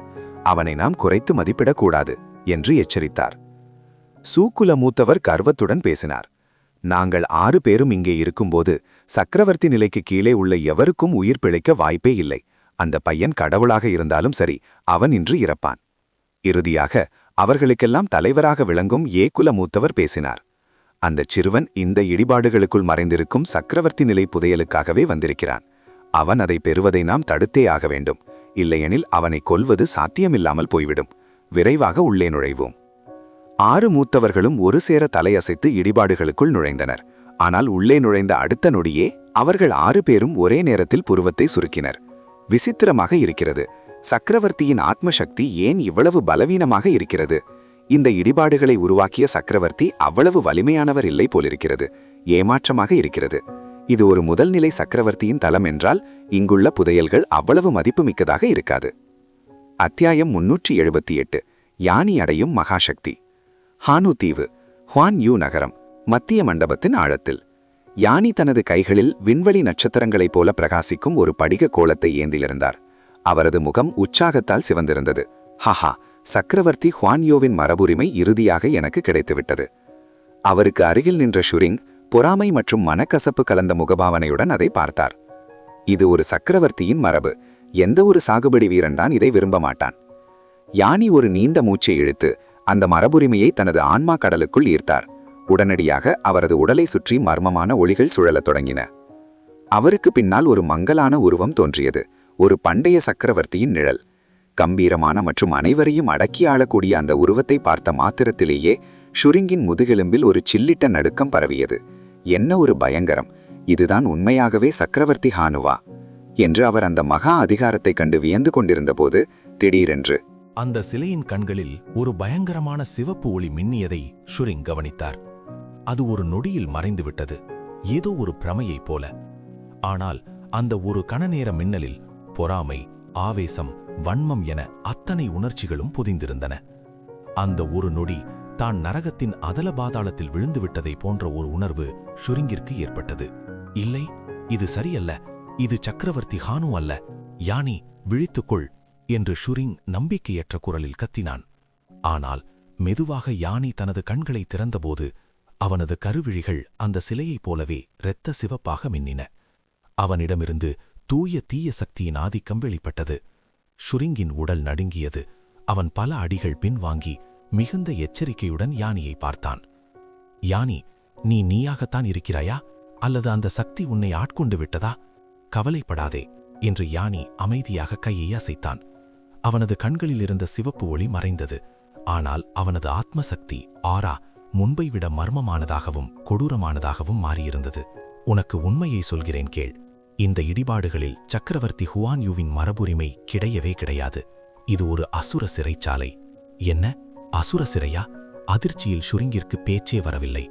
அவனை நாம் குறைத்து மதிப்பிடக்கூடாது என்று எச்சரித்தார். சூக்குல மூத்தவர் கர்வத்துடன் பேசினார். நாங்கள் 6 பேரும் இங்கே இருக்கும்போது சக்கரவர்த்தி நிலைக்கு கீழே உள்ள எவருக்கும் உயிர் பிழைக்க வாய்ப்பே இல்லை. அந்த பையன் கடவுளாக இருந்தாலும் சரி, அவன் இன்று இறப்பான். இறுதியாக அவர்களுக்கெல்லாம் தலைவராக விளங்கும் ஏகுல மூத்தவர் பேசினார். அந்த சிறுவன் இந்த இடிபாடுகளுக்குள் மறைந்திருக்கும் சக்கரவர்த்தி நிலை புதையலுக்காகவே வந்திருக்கிறான். அவன் அதை பெறுவதை நாம் தடுத்தே ஆக வேண்டும். இல்லையெனில் அவனை கொல்வது சாத்தியமில்லாமல் போய்விடும். விரைவாக உள்ளே நுழைவோம். 6 மூத்தவர்களும் ஒரு சேர தலையசைத்து இடிபாடுகளுக்குள் நுழைந்தனர். ஆனால் உள்ளே நுழைந்த அடுத்த நொடியே அவர்கள் 6 பேரும் ஒரே நேரத்தில் புருவத்தை சுருக்கினர். விசித்திரமாக இருக்கிறது. சக்கரவர்த்தியின் ஆத்மசக்தி ஏன் இவ்வளவு பலவீனமாக இருக்கிறது? இந்த இடிபாடுகளை உருவாக்கிய சக்கரவர்த்தி அவ்வளவு வலிமையானவர் இல்லை போலிருக்கிறது. ஏமாற்றமாக இருக்கிறது. இது ஒரு முதல்நிலை சக்கரவர்த்தியின் தலம் என்றால் இங்குள்ள புதையல்கள் அவ்வளவு மதிப்புமிக்கதாக இருக்காது. அத்தியாயம் 378. யானி அடையும் மகாசக்தி. ஹானு தீவு, ஹுவான் யூ நகரம், மத்திய மண்டபத்தின் ஆழத்தில். யானி தனது கைகளில் விண்வெளி நட்சத்திரங்களைப் போல பிரகாசிக்கும் ஒரு படிக கோலத்தை ஏந்திலிருந்தார். அவரது முகம் உற்சாகத்தால் சிவந்திருந்தது. ஹஹா, சக்கரவர்த்தி ஹுவான்யோவின் மரபுரிமை இறுதியாக எனக்கு கிடைத்துவிட்டது. அவருக்கு அருகில் நின்ற ஷுரிங் பொறாமை மற்றும் மனக்கசப்பு கலந்த முகபாவனையுடன் அதை பார்த்தார். இது ஒரு சக்கரவர்த்தியின் மரபு. எந்த ஒரு சாகுபடி வீரன்தான் இதை விரும்ப மாட்டான். யானி ஒரு நீண்ட மூச்சை இழுத்து அந்த மரபுரிமையை தனது ஆன்மா கடலுக்குள் ஈர்த்தார். உடனடியாக அவரது உடலை சுற்றி மர்மமான ஒளிகள் சுழலத் தொடங்கின. அவருக்கு பின்னால் ஒரு மங்கலான உருவம் தோன்றியது. ஒரு பண்டைய சக்கரவர்த்தியின் நிழல். கம்பீரமான மற்றும் அனைவரையும் அடக்கி ஆளக்கூடிய அந்த உருவத்தை பார்த்த மாத்திரத்திலேயே ஷுரிங்கின் முதுகெலும்பில் ஒரு சில்லிட்ட நடுக்கம் பரவியது. என்ன ஒரு பயங்கரம்! இதுதான் உண்மையாகவே சக்கரவர்த்தி ஹானுவா என்று அவர் அந்த மகா அதிகாரத்தை கண்டு வியந்து கொண்டிருந்தபோது திடீரென்று அந்த சிலையின் கண்களில் ஒரு பயங்கரமான சிவப்பு ஒளி மின்னியதை ஷுரிங் கவனித்தார். அது ஒரு நொடியில் மறைந்துவிட்டது, ஏதோ ஒரு பிரமையைப் போல. ஆனால் அந்த ஒரு கணநேர மின்னலில் பொறாமை, ஆவேசம், வன்மம் என அத்தனை உணர்ச்சிகளும் பொதிந்திருந்தன. அந்த ஒரு நொடி தான் நரகத்தின் அதல பாதாளத்தில் விழுந்துவிட்டதை போன்ற ஒரு உணர்வு ஷுரிங்கிற்கு ஏற்பட்டது. இல்லை, இது சரியல்ல, இது சக்கரவர்த்தி ஹானு அல்ல. யானி, விழித்துக்கொள் என்று ஷுரிங் நம்பிக்கையற்ற குரலில் கத்தினான். ஆனால் மெதுவாக யானி தனது கண்களை திறந்தபோது அவனது கருவிழிகள் அந்த சிலையைப் போலவே இரத்த சிவப்பாக மின்னின. அவனிடமிருந்து தூய தீய சக்தியின் ஆதிக்கம் வெளிப்பட்டது. ஷுரிங்கின் உடல் நடுங்கியது. அவன் பல அடிகள் பின்வாங்கி மிகுந்த எச்சரிக்கையுடன் யானியை பார்த்தான். யானி, நீ நீயாகத்தான் இருக்கிறாயா, அல்லது அந்த சக்தி உன்னை ஆட்கொண்டு விட்டதா? கவலைப்படாதே என்று யானி அமைதியாக கையை அசைத்தான். அவனது கண்களில் இருந்த சிவப்பு ஒளி மறைந்தது. ஆனால் அவனது ஆத்மசக்தி ஆரா முன்பை விட மர்மமானதாகவும் கொடூரமானதாகவும் மாறியிருந்தது. உனக்கு உண்மையை சொல்கிறேன் கேள். இந்த இடிபாடுகளில் சக்கரவர்த்தி ஹுவான் யூவின் மரபுரிமை கிடையவே கிடையாது. இது ஒரு அசுர சிறைச்சாலை. என்ன, அசுர சிறையா? அதிர்ச்சியில் ஷுரிங்கிற்கு பேச்சே வரவில்லை.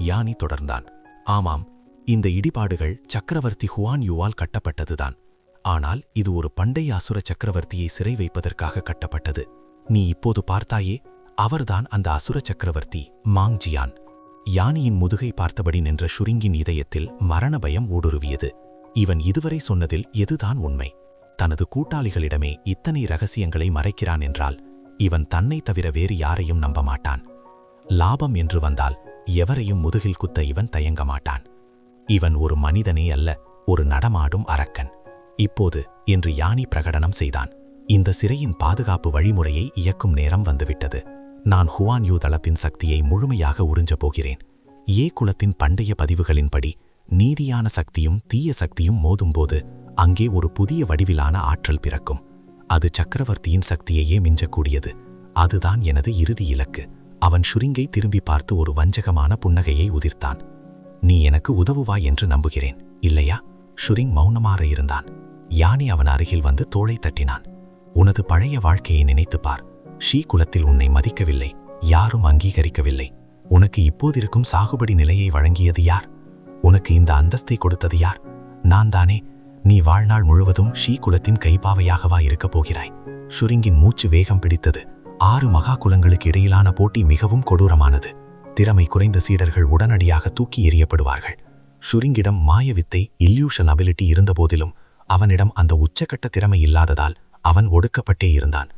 யானி தொடர்ந்தான். ஆமாம், இந்த இடிபாடுகள் சக்கரவர்த்தி ஹுவான் யூவால் கட்டப்பட்டதுதான். ஆனால் இது ஒரு பண்டைய அசுர சக்கரவர்த்தியை சிறை வைப்பதற்காக கட்டப்பட்டது. நீ இப்போது பார்த்தாயே, அவர்தான் அந்த அசுர சக்கரவர்த்தி மாங்ஜியான். யானியின் முதுகை பார்த்தபடி நின்ற ஷுரிங்கின் இதயத்தில் மரண பயம் ஊடுருவியது. இவன் இதுவரை சொன்னதில் எதுதான் உண்மை? தனது கூட்டாளிகளிடமே இத்தனை ரகசியங்களை மறைக்கிறான் என்றால் இவன் தன்னை தவிர வேறு யாரையும் நம்ப மாட்டான். லாபம் என்று வந்தால் எவரையும் முதுகில் குத்த இவன் தயங்க மாட்டான். இவன் ஒரு மனிதனே அல்ல, ஒரு நடமாடும் அரக்கன். இப்போது என்று யானி பிரகடனம் செய்தான். இந்த சிறையின் பாதுகாப்பு வழிமுறையை இயக்கும் நேரம் வந்துவிட்டது. நான் ஹுவான் யூ தளத்தின் சக்தியை முழுமையாக உறிஞ்சப் போகிறேன். ஏ குலத்தின் பண்டைய பதிவுகளின்படி நீதியான சக்தியும் தீய சக்தியும் மோதும்போது அங்கே ஒரு புதிய வடிவிலான ஆற்றல் பிறக்கும். அது சக்கரவர்த்தியின் சக்தியையே மிஞ்சக்கூடியது. அதுதான் எனது இறுதி இலக்கு. அவன் ஷுரிங்கை திரும்பி பார்த்து ஒரு வஞ்சகமான புன்னகையை உதிர்த்தான். நீ எனக்கு உதவுவாய் என்று நம்புகிறேன், இல்லையா? ஷுரிங் மௌனமாக இருந்தான். யானி அவன் அருகில் வந்து தோளை தட்டினான். உனது பழைய வாழ்க்கையை நினைத்துப் பார். ஷீ குலத்தில் உன்னை மதிக்கவில்லை, யாரும் அங்கீகரிக்கவில்லை. உனக்கு இப்போதிருக்கும் சாகுபடி நிலையை வழங்கியது யார்? உனக்கு இந்த அந்தஸ்தை கொடுத்தது யார்? நான் தானே. நீ வாழ்நாள் முழுவதும் ஷீ குலத்தின் கைப்பாவையாகவா இருக்கப் போகிறாய்? ஷுரிங்கின் மூச்சு வேகம் பிடித்தது. 6 மகா குலங்களுக்கு இடையிலான போட்டி மிகவும் கொடூரமானது. திறமை குறைந்த சீடர்கள் உடனடியாக தூக்கி எறியப்படுவார்கள். ஷுரிங்கிடம் மாயவித்தை இல்யூஷன் அபிலிட்டி இருந்தபோதிலும் அவனிடம் அந்த உச்சக்கட்ட திறமை இல்லாததால் அவன் ஒடுக்கப்பட்டே இருந்தான்.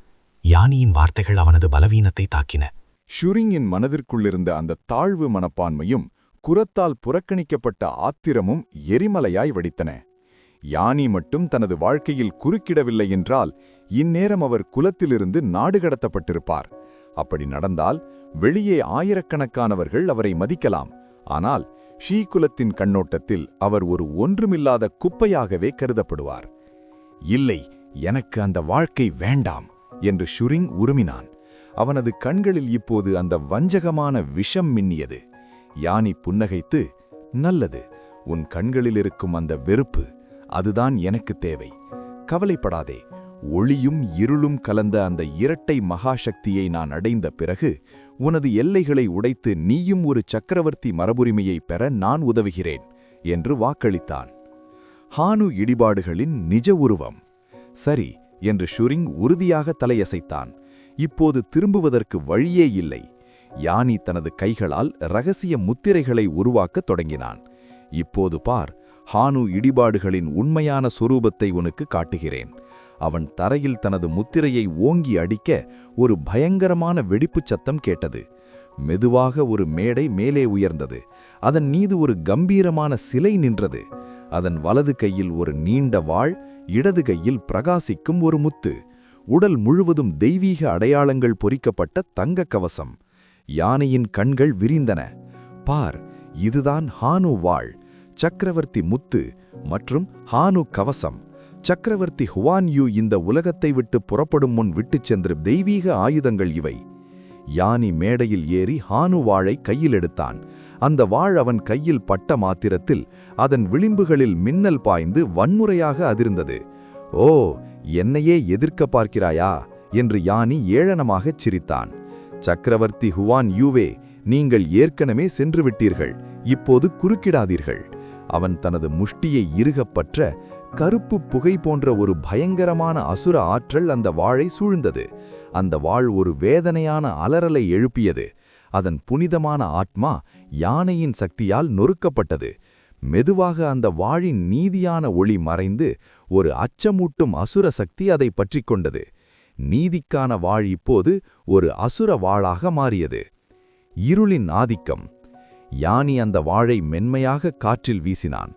யானியின் வார்த்தைகள் அவனது பலவீனத்தை தாக்கின. ஷுரிங்கின் மனதிற்குள்ளிருந்த அந்த தாழ்வு மனப்பான்மையும் குரத்தால் புறக்கணிக்கப்பட்ட ஆத்திரமும் எரிமலையாய் வெடித்தன. யானி மட்டும் தனது வாழ்க்கையில் குறுக்கிடவில்லை என்றால் இந்நேரம் அவர் குலத்திலிருந்து நாடு கடத்தப்பட்டிருப்பார். அப்படி நடந்தால் வெளியே ஆயிரக்கணக்கானவர்கள் அவரை மதிக்கலாம். ஆனால் ஷீ குலத்தின் கண்ணோட்டத்தில் அவர் ஒரு ஒன்றுமில்லாத குப்பையாகவே கருதப்படுவார். இல்லை, எனக்கு அந்த வாழ்க்கை வேண்டாம் என்று ஷுரிங் உருமினான். அவனது கண்களில் இப்போது அந்த வஞ்சகமான விஷம் மின்னியது. யானி புன்னகைத்து, நல்லது, உன் கண்களில் இருக்கும் அந்த வெறுப்பு, அதுதான் எனக்கு தேவை. கவலைப்படாதே. ஒளியும் இருளும் கலந்த அந்த இரட்டை மகாசக்தியை நான் அடைந்த பிறகு உனது எல்லைகளை உடைத்து நீயும் ஒரு சக்கரவர்த்தி மரபுரிமையை பெற நான் உதவுகிறேன் என்று வாக்களித்தான். ஹானு இடிபாடுகளின் நிஜ உருவம். சரி என்று ஷுரிங் உறுதியாக தலையசைத்தான். இப்போது திரும்புவதற்கு வழியே இல்லை. யானி தனது கைகளால் இரகசிய முத்திரைகளை உருவாக்கத் தொடங்கினான். இப்போது பார், ஹானு இடிபாடுகளின் உண்மையான சொரூபத்தை உனக்கு காட்டுகிறேன். அவன் தரையில் தனது முத்திரையை ஓங்கி அடிக்க ஒரு பயங்கரமான வெடிப்புச் சத்தம் கேட்டது. மெதுவாக ஒரு மேடை மேலே உயர்ந்தது. அதன் மீது ஒரு கம்பீரமான சிலை நின்றது. அதன் வலது கையில் ஒரு நீண்ட வாள், இடது கையில் பிரகாசிக்கும் ஒரு முத்து. உடல் முழுவதும் தெய்வீக அடையாளங்கள் பொறிக்கப்பட்ட தங்க கவசம். யானையின் கண்கள் விரிந்தன. பார், இதுதான் ஹானு வாள், சக்கரவர்த்தி முத்து மற்றும் ஹானு கவசம். சக்கரவர்த்தி ஹுவான் யூ இந்த உலகத்தை விட்டு புறப்படும் முன் விட்டுச் சென்ற தெய்வீக ஆயுதங்கள் இவை. யானி மேடையில் ஏறி ஹானு வாளை கையில் எடுத்தான். அந்த வாள் அவன் கையில் பட்ட மாத்திரத்தில் அதன் விளிம்புகளில் மின்னல் பாய்ந்து வன்முறையாக அதிர்ந்தது. ஓ, என்னையே எதிர்க்க பார்க்கிறாயா என்று யானி ஏளனமாகச் சிரித்தான். சக்கரவர்த்தி ஹுவான் யூவே, நீங்கள் ஏற்கனவே சென்று விட்டீர்கள், இப்போது குறுக்கிடாதீர்கள். அவன் தனது முஷ்டியை இறுகப் பற்ற கருப்பு புகை போன்ற ஒரு பயங்கரமான அசுர ஆற்றல் அந்த வாளை சூழ்ந்தது. அந்த வாள் ஒரு வேதனையான அலறலை எழுப்பியது. அதன் புனிதமான ஆத்மா யானையின் சக்தியால் நொறுக்கப்பட்டது. மெதுவாக அந்த வாளின் நீதியான ஒளி மறைந்து ஒரு அச்சமூட்டும் அசுர சக்தி அதை பற்றிக் கொண்டது. நீதிக்கான வாள் இப்போது ஒரு அசுர வாளாக மாறியது. இருளின் ஆதிக்கம். யானி அந்த வாளை மென்மையாக காற்றில் வீசினான்.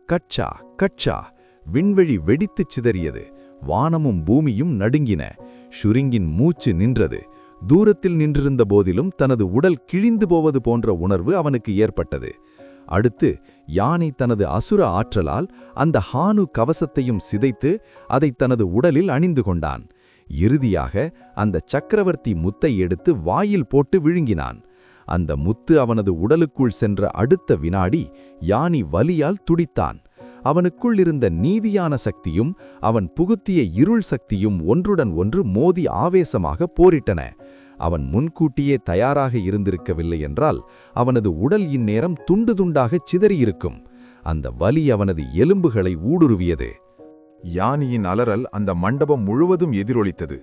கட்சா கட்சா, விண்வெளி வெடித்துச் சிதறியது. வானமும் பூமியும் நடுங்கின. ஷுரிங்கின் மூச்சு நின்றது. தூரத்தில் நின்றிருந்த போதிலும் தனது உடல் கிழிந்து போவது போன்ற உணர்வு அவனுக்கு ஏற்பட்டது. அடுத்து யானை தனது அசுர ஆற்றலால் அந்த ஹானு கவசத்தையும் சிதைத்து அதை தனது உடலில் அணிந்து கொண்டான். இறுதியாக அந்த சக்கரவர்த்தி முத்தை எடுத்து வாயில் போட்டு விழுங்கினான். அந்த முத்து அவனது உடலுக்குள் சென்ற அடுத்த வினாடி யானி வலியால் துடித்தான். அவனுக்குள் இருந்த நீதியான சக்தியும் அவன் புகுத்திய இருள் சக்தியும் ஒன்றுடன் ஒன்று மோதி ஆவேசமாக போரிட்டன. அவன் முன்கூட்டியே தயாராக இருந்திருக்கவில்லை என்றால் அவனது உடல் இந்நேரம் துண்டு துண்டாகச் சிதறியிருக்கும். அந்த வலி அவனது எலும்புகளை ஊடுருவியது. யானியின் அலறல் அந்த மண்டபம் முழுவதும் எதிரொலித்தது.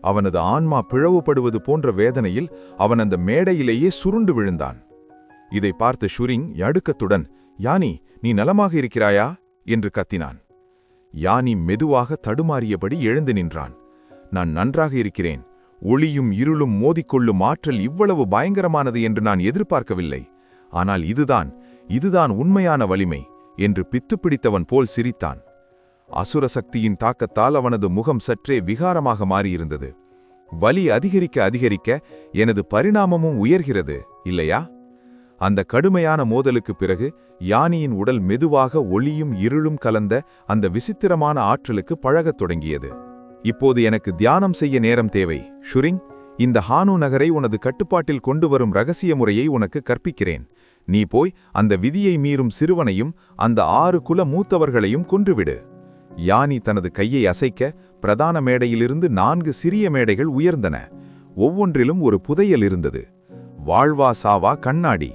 அவனது ஆன்மா பிளவுபடுவது போன்ற வேதனையில் அவன் அந்த மேடையிலேயே சுருண்டு விழுந்தான். இதை பார்த்த ஷுரிங் நடுக்கத்துடன், யானி, நீ நலமாக இருக்கிறாயா என்று கத்தினான். யானி மெதுவாக தடுமாறியபடி எழுந்து நின்றான். நான் நன்றாக இருக்கிறேன். ஒளியும் இருளும் மோதிக்கொள்ளும் ஆற்றல் இவ்வளவு பயங்கரமானது என்று நான் எதிர்பார்க்கவில்லை. ஆனால் இதுதான் உண்மையான வலிமை என்று பித்துப்பிடித்தவன் போல் சிரித்தான். அசுர சக்தியின் தாக்கத்தால் அவனது முகம் சற்றே விகாரமாக மாறியிருந்தது. வலி அதிகரிக்க அதிகரிக்க எனது பரிணாமமும் உயர்கிறது, இல்லையா? அந்த கடுமையான மோதலுக்கு பிறகு யானியின் உடல் மெதுவாக ஒளியும் இருளும் கலந்த அந்த விசித்திரமான ஆற்றலுக்கு பழகத் தொடங்கியது. இப்போது எனக்கு தியானம் செய்ய நேரம் தேவை. ஷுரிங், இந்த ஹானு நகரை உனது கட்டுப்பாட்டில் கொண்டு வரும் இரகசிய முறையை உனக்கு கற்பிக்கிறேன். நீ போய் அந்த விதியை மீறும் சிறுவனையும் அந்த 6 குல மூத்தவர்களையும் கொன்றுவிடு. யானி தனது கையை அசைக்க பிரதான மேடையிலிருந்து 4 சிறிய மேடைகள் உயர்ந்தன. ஒவ்வொன்றிலும் ஒரு புதையல் இருந்தது. வாழ்வா சாவா கண்ணாடி,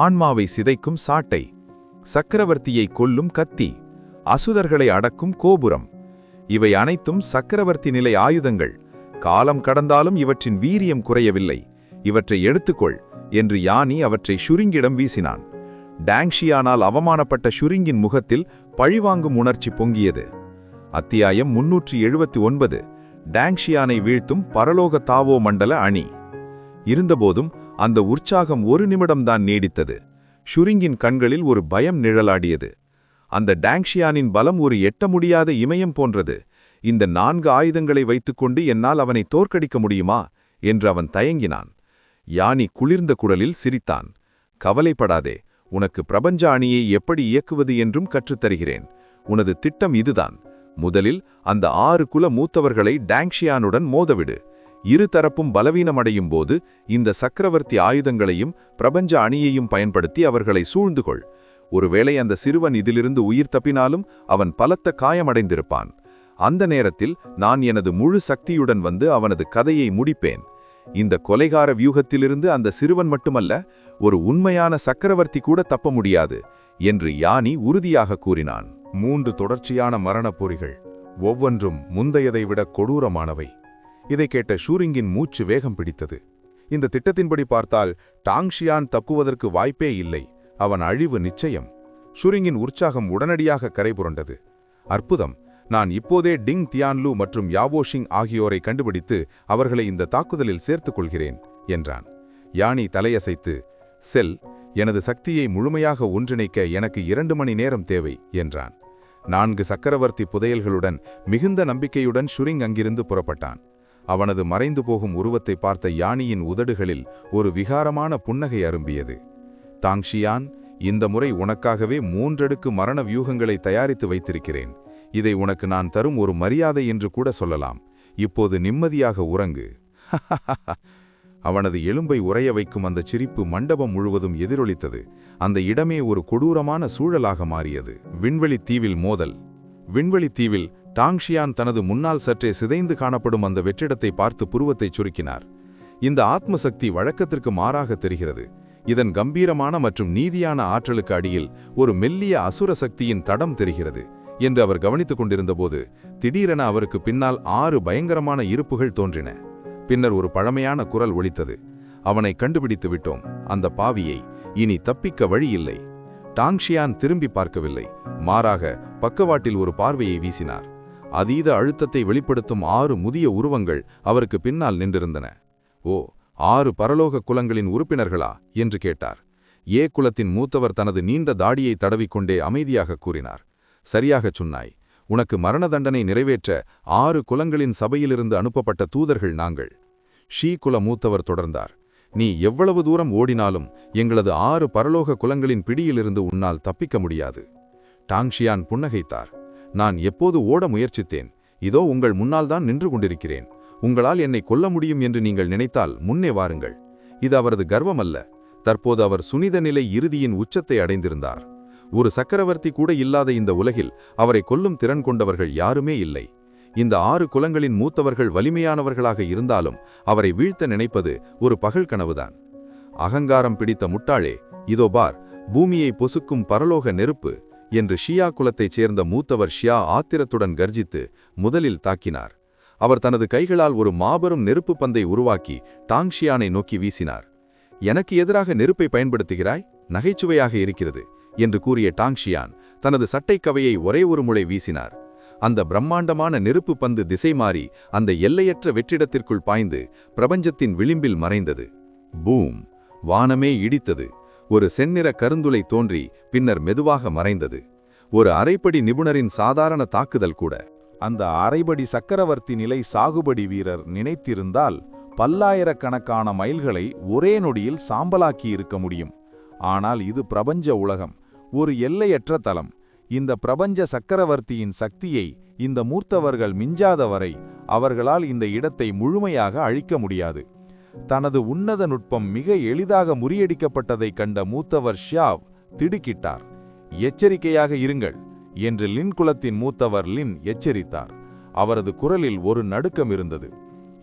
ஆன்மாவை சிதைக்கும் சாட்டை, சக்கரவர்த்தியை கொல்லும் கத்தி, அசுரர்களை அடக்கும் கோபுரம். இவை அனைத்தும் சக்கரவர்த்தி நிலை ஆயுதங்கள். காலம் கடந்தாலும் இவற்றின் வீரியம் குறையவில்லை. இவற்றை எடுத்துக்கொள் என்று யானி அவற்றை ஷுரிங்கிடம் வீசினான். டாங்ஷியானால் அவமானப்பட்ட ஷுரிங்கின் முகத்தில் பழிவாங்கும் உணர்ச்சி பொங்கியது. அத்தியாயம் 379. டாங்ஷியானை வீழ்த்தும் பரலோக தாவோ மண்டல அணி. இருந்தபோதும் அந்த உற்சாகம் ஒரு நிமிடம்தான் நீடித்தது. ஷுரிங்கின் கண்களில் ஒரு பயம் நிழலாடியது. அந்த டாங்ஷியானின் பலம் ஒரு எட்ட முடியாத இமயம் போன்றது. இந்த 4 ஆயுதங்களை வைத்துக்கொண்டு என்னால் அவனை தோற்கடிக்க முடியுமா என்று அவன் தயங்கினான். யானி குளிர்ந்த குரலில் சிரித்தான். கவலைப்படாதே, உனக்கு பிரபஞ்ச அணியை எப்படி இயக்குவது என்றும் கற்றுத்தருகிறேன். உனது திட்டம் இதுதான். முதலில் அந்த 6 குல மூத்தவர்களை டாங்ஷியானுடன் மோதவிடு. இரு தரப்பும் பலவீனமடையும் போது இந்த சக்கரவர்த்தி ஆயுதங்களையும் பிரபஞ்ச அணியையும் பயன்படுத்தி அவர்களை சூழ்ந்துகொள். ஒருவேளை அந்த சிறுவன் இதிலிருந்து உயிர் தப்பினாலும் அவன் பலத்த காயமடைந்திருப்பான். அந்த நேரத்தில் நான் எனது முழு சக்தியுடன் வந்து அவனது கதையை முடிப்பேன். இந்த கொலைகார வியூகத்திலிருந்து அந்த சிறுவன் மட்டுமல்ல, ஒரு உண்மையான சக்கரவர்த்தி கூட தப்ப முடியாது என்று யானி உறுதியாக கூறினான். 3 தொடர்ச்சியான மரணப் பொறிகள், ஒவ்வொன்றும் முந்தையதை விட கொடூரமானவை. இதை கேட்ட ஷூரிங்கின் மூச்சு வேகம் பிடித்தது. இந்த திட்டத்தின்படி பார்த்தால் டாங்ஷியான் தப்புவதற்கு வாய்ப்பே இல்லை. அவன் அழிவு நிச்சயம். ஷூரிங்கின் உற்சாகம் உடனடியாக கரைபுரண்டது. அற்புதம்! நான் இப்போதே டிங் தியான்லு மற்றும் யாவோஷிங் ஆகியோரை கண்டுபிடித்து அவர்களை இந்த தாக்குதலில் சேர்த்துக் கொள்கிறேன் என்றான். யானி தலையசைத்து, செல், எனது சக்தியை முழுமையாக ஒன்றிணைக்க எனக்கு 2 மணி நேரம் தேவை என்றான். 4 சக்கரவர்த்தி புதையல்களுடன் மிகுந்த நம்பிக்கையுடன் ஷுரிங் அங்கிருந்து புறப்பட்டான். அவனது மறைந்து போகும் உருவத்தை பார்த்த யானியின் உதடுகளில் ஒரு விகாரமான புன்னகை அரும்பியது. டாங்ஷியான், இந்த முறை உனக்காகவே 3 அடுக்கு மரண வியூகங்களை தயாரித்து வைத்திருக்கிறேன். இதை உனக்கு நான் தரும் ஒரு மரியாதை என்று கூட சொல்லலாம். இப்போது நிம்மதியாக உறங்கு. அவனது எலும்பை உறைய வைக்கும் அந்த சிரிப்பு மண்டபம் முழுவதும் எதிரொலித்தது. அந்த இடமே ஒரு கொடூரமான சூழலாக மாறியது. விண்வெளி தீவில் மோதல். விண்வெளி தீவில் டாங்ஷியான் தனது முன்னால் சற்றே சிதைந்து காணப்படும் அந்த வெற்றிடத்தை பார்த்து புருவத்தை சுருக்கினார். இந்த ஆத்மசக்தி வழக்கத்திற்கு மாறாக தெரிகிறது. இதன் கம்பீரமான மற்றும் நீதியான ஆற்றலுக்கு அடியில் ஒரு மெல்லிய அசுர சக்தியின் தடம் தெரிகிறது என்று அவர் கவனித்துக் கொண்டிருந்தபோது திடீரென அவருக்கு பின்னால் 6 பயங்கரமான இருப்புகள் தோன்றின. பின்னர் ஒரு பழமையான குரல் ஒலித்தது. அவனை கண்டுபிடித்து விட்டோம், அந்த பாவியை. இனி தப்பிக்க வழியில்லை. டாங்ஷியான் திரும்பி பார்க்கவில்லை. மாறாக பக்கவாட்டில் ஒரு பார்வையை வீசினார். அதீத அழுத்தத்தை வெளிப்படுத்தும் 6 முதிய உருவங்கள் அவருக்கு பின்னால் நின்றிருந்தன. ஓ, 6 பரலோக குலங்களின் உறுப்பினர்களா என்று கேட்டார். ஏ குலத்தின் மூத்தவர் தனது நீண்ட தாடியை தடவிக்கொண்டே அமைதியாக கூறினார். சரியாகச் சொன்னாய். உனக்கு மரண தண்டனை நிறைவேற்ற 6 குலங்களின் சபையிலிருந்து அனுப்பப்பட்ட தூதர்கள் நாங்கள். ஷீ குல மூத்தவர் தொடர்ந்தார். நீ எவ்வளவு தூரம் ஓடினாலும் எங்களது 6 பரலோக குலங்களின் பிடியிலிருந்து உன்னால் தப்பிக்க முடியாது. டாங்ஷியான் புன்னகைத்தார். நான் எப்போது ஓட முயற்சித்தேன்? இதோ உங்கள் முன்னால் தான் நின்று கொண்டிருக்கிறேன். உங்களால் என்னை கொல்ல முடியும் என்று நீங்கள் நினைத்தால் முன்னே வாருங்கள். இது அவரது கர்வமல்ல. தற்போது அவர் சுனித நிலை இறுதியின் உச்சத்தை அடைந்திருந்தார். ஒரு சக்கரவர்த்தி கூட இல்லாத இந்த உலகில் அவரை கொல்லும் திறன் கொண்டவர்கள் யாருமே இல்லை. இந்த 6 குலங்களின் மூத்தவர்கள் வலிமையானவர்களாக இருந்தாலும் அவரை வீழ்த்த நினைப்பது ஒரு பகல் கனவுதான். அகங்காரம் பிடித்த முட்டாளே, இதோ பார், பூமியை பொசுக்கும் பரலோக நெருப்பு என்று ஷியா குலத்தைச் சேர்ந்த மூத்தவர் ஷியா ஆத்திரத்துடன் கர்ஜித்து முதலில் தாக்கினார். அவர் தனது கைகளால் ஒரு மாபெரும் நெருப்பு பந்தை உருவாக்கி டாங்ஷியானை நோக்கி வீசினார். எனக்கு எதிராக நெருப்பை பயன்படுத்துகிறாய்? நகைச்சுவையாக இருக்கிறது என்று கூறிய டாங்ஷியான் தனது சட்டைக்கவையை ஒரே ஒரு முறை வீசினார். அந்த பிரம்மாண்டமான நெருப்பு பந்து திசை மாறி அந்த எல்லையற்ற வெற்றிடத்திற்குள் பாய்ந்து பிரபஞ்சத்தின் விளிம்பில் மறைந்தது. பூம்! வானமே இடித்தது. ஒரு செந்நிற கருந்துளை தோன்றி பின்னர் மெதுவாக மறைந்தது. ஒரு அரைப்படி நிபுணரின் சாதாரண தாக்குதல் கூட. அந்த அரைபடி சக்கரவர்த்தி நிலை சாகுபடி வீரர் நினைத்திருந்தால் பல்லாயிரக்கணக்கான மைல்களை ஒரே நொடியில் சாம்பலாக்கி இருக்க முடியும். ஆனால் இது பிரபஞ்ச உலகம், ஒரு எல்லையற்ற தலம். இந்த பிரபஞ்ச சக்கரவர்த்தியின் சக்தியை இந்த மூர்த்தவர்கள் மிஞ்சாதவரை அவர்களால் இந்த இடத்தை முழுமையாக அழிக்க முடியாது. தனது உன்னத நுட்பம் மிக எளிதாக முறியடிக்கப்பட்டதைக் கண்ட மூத்தவர் ஷியாவ் திடுக்கிட்டார். எச்சரிக்கையாக இருங்கள் என்று லின் குலத்தின் மூத்தவர் லின் எச்சரித்தார். அவரது குரலில் ஒரு நடுக்கம் இருந்தது.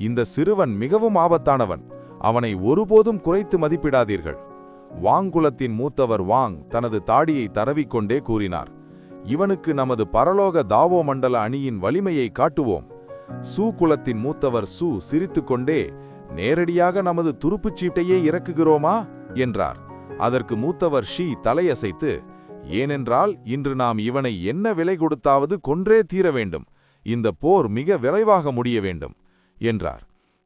இந்த சிறுவன் மிகவும் ஆபத்தானவன். அவனை ஒருபோதும் குறைத்து மதிப்பிடாதீர்கள். வாங் குலத்தின் மூத்தவர் வாங் தனது தாடியை தரவிக்கொண்டே கூறினார். இவனுக்கு நமது பரலோக தாவோ மண்டல அணியின் வலிமையை காட்டுவோம். சூ குலத்தின் மூத்தவர் சூ சிரித்துக்கொண்டே, நேரடியாக நமது துருப்புச் சீட்டையே இறக்குகிறோமா என்றார். அதற்கு மூத்தவர் ஷீ தலையசைத்து, ஏனென்றால் இன்று நாம் இவனை என்ன விலை கொடுத்தாவது கொன்றே தீர வேண்டும். இந்த போர் மிக விரைவாக முடிய வேண்டும் என்றார்.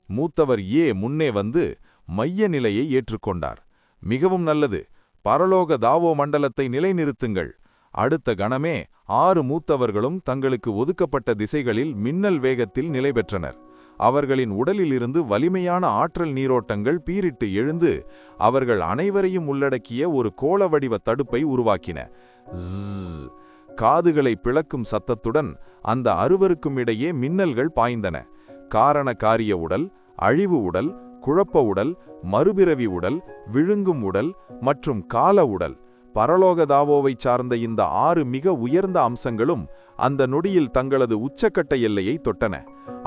மூத்தவர் ஏ முன்னே வந்து மைய நிலையை ஏற்றுக்கொண்டார். மிகவும் நல்லது, பரலோக தாவோ மண்டலத்தை நிலைநிறுத்துங்கள். அடுத்த கணமே 6 மூத்தவர்களும் தங்களுக்கு ஒதுக்கப்பட்ட திசைகளில் மின்னல் வேகத்தில் நிலை பெற்றனர். அவர்களின் உடலிலிருந்து வலிமையான ஆற்றல் நீரோட்டங்கள் பீரிட்டு எழுந்து அவர்கள் அனைவரையும் உள்ளடக்கிய ஒரு கோள வடிவ தடுப்பை உருவாக்கின. ஸ்! காதுகளை பிளக்கும் சத்தத்துடன் அந்த அறுவருக்கும் இடையே மின்னல்கள் பாய்ந்தன. காரண காரிய உடல், அழிவு உடல், குழப்ப உடல், மறுபிறவி உடல், விழுங்கும் உடல் மற்றும் கால உடல், பரலோக தாவோவைச் சார்ந்த இந்த 6 மிக உயர்ந்த அம்சங்களும் அந்த நொடியில் தங்களது உச்சக்கட்ட எல்லையை தொட்டன.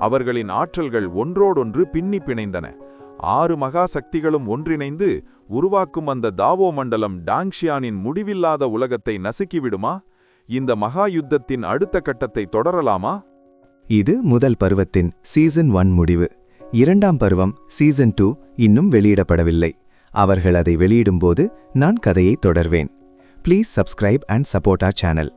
அவர்களின் ஆற்றல்கள் ஒன்றோடொன்று பின்னி பிணைந்தன. 6 மகா சக்திகளும் ஒன்றிணைந்து உருவாக்கும் அந்த தாவோ மண்டலம் டாங்ஷியானின் முடிவில்லாத உலகத்தை நசுக்கிவிடுமா? இந்த மகா யுத்தத்தின் அடுத்த கட்டத்தை தொடரலாமா? இது முதல் பருவத்தின் சீசன் 1 முடிவு. 2ஆம் பருவம் சீசன் 2 இன்னும் வெளியிடப்படவில்லை. அவர்கள் அதை வெளியிடும்போது நான் கதையை தொடர்வேன். Please subscribe and support our channel.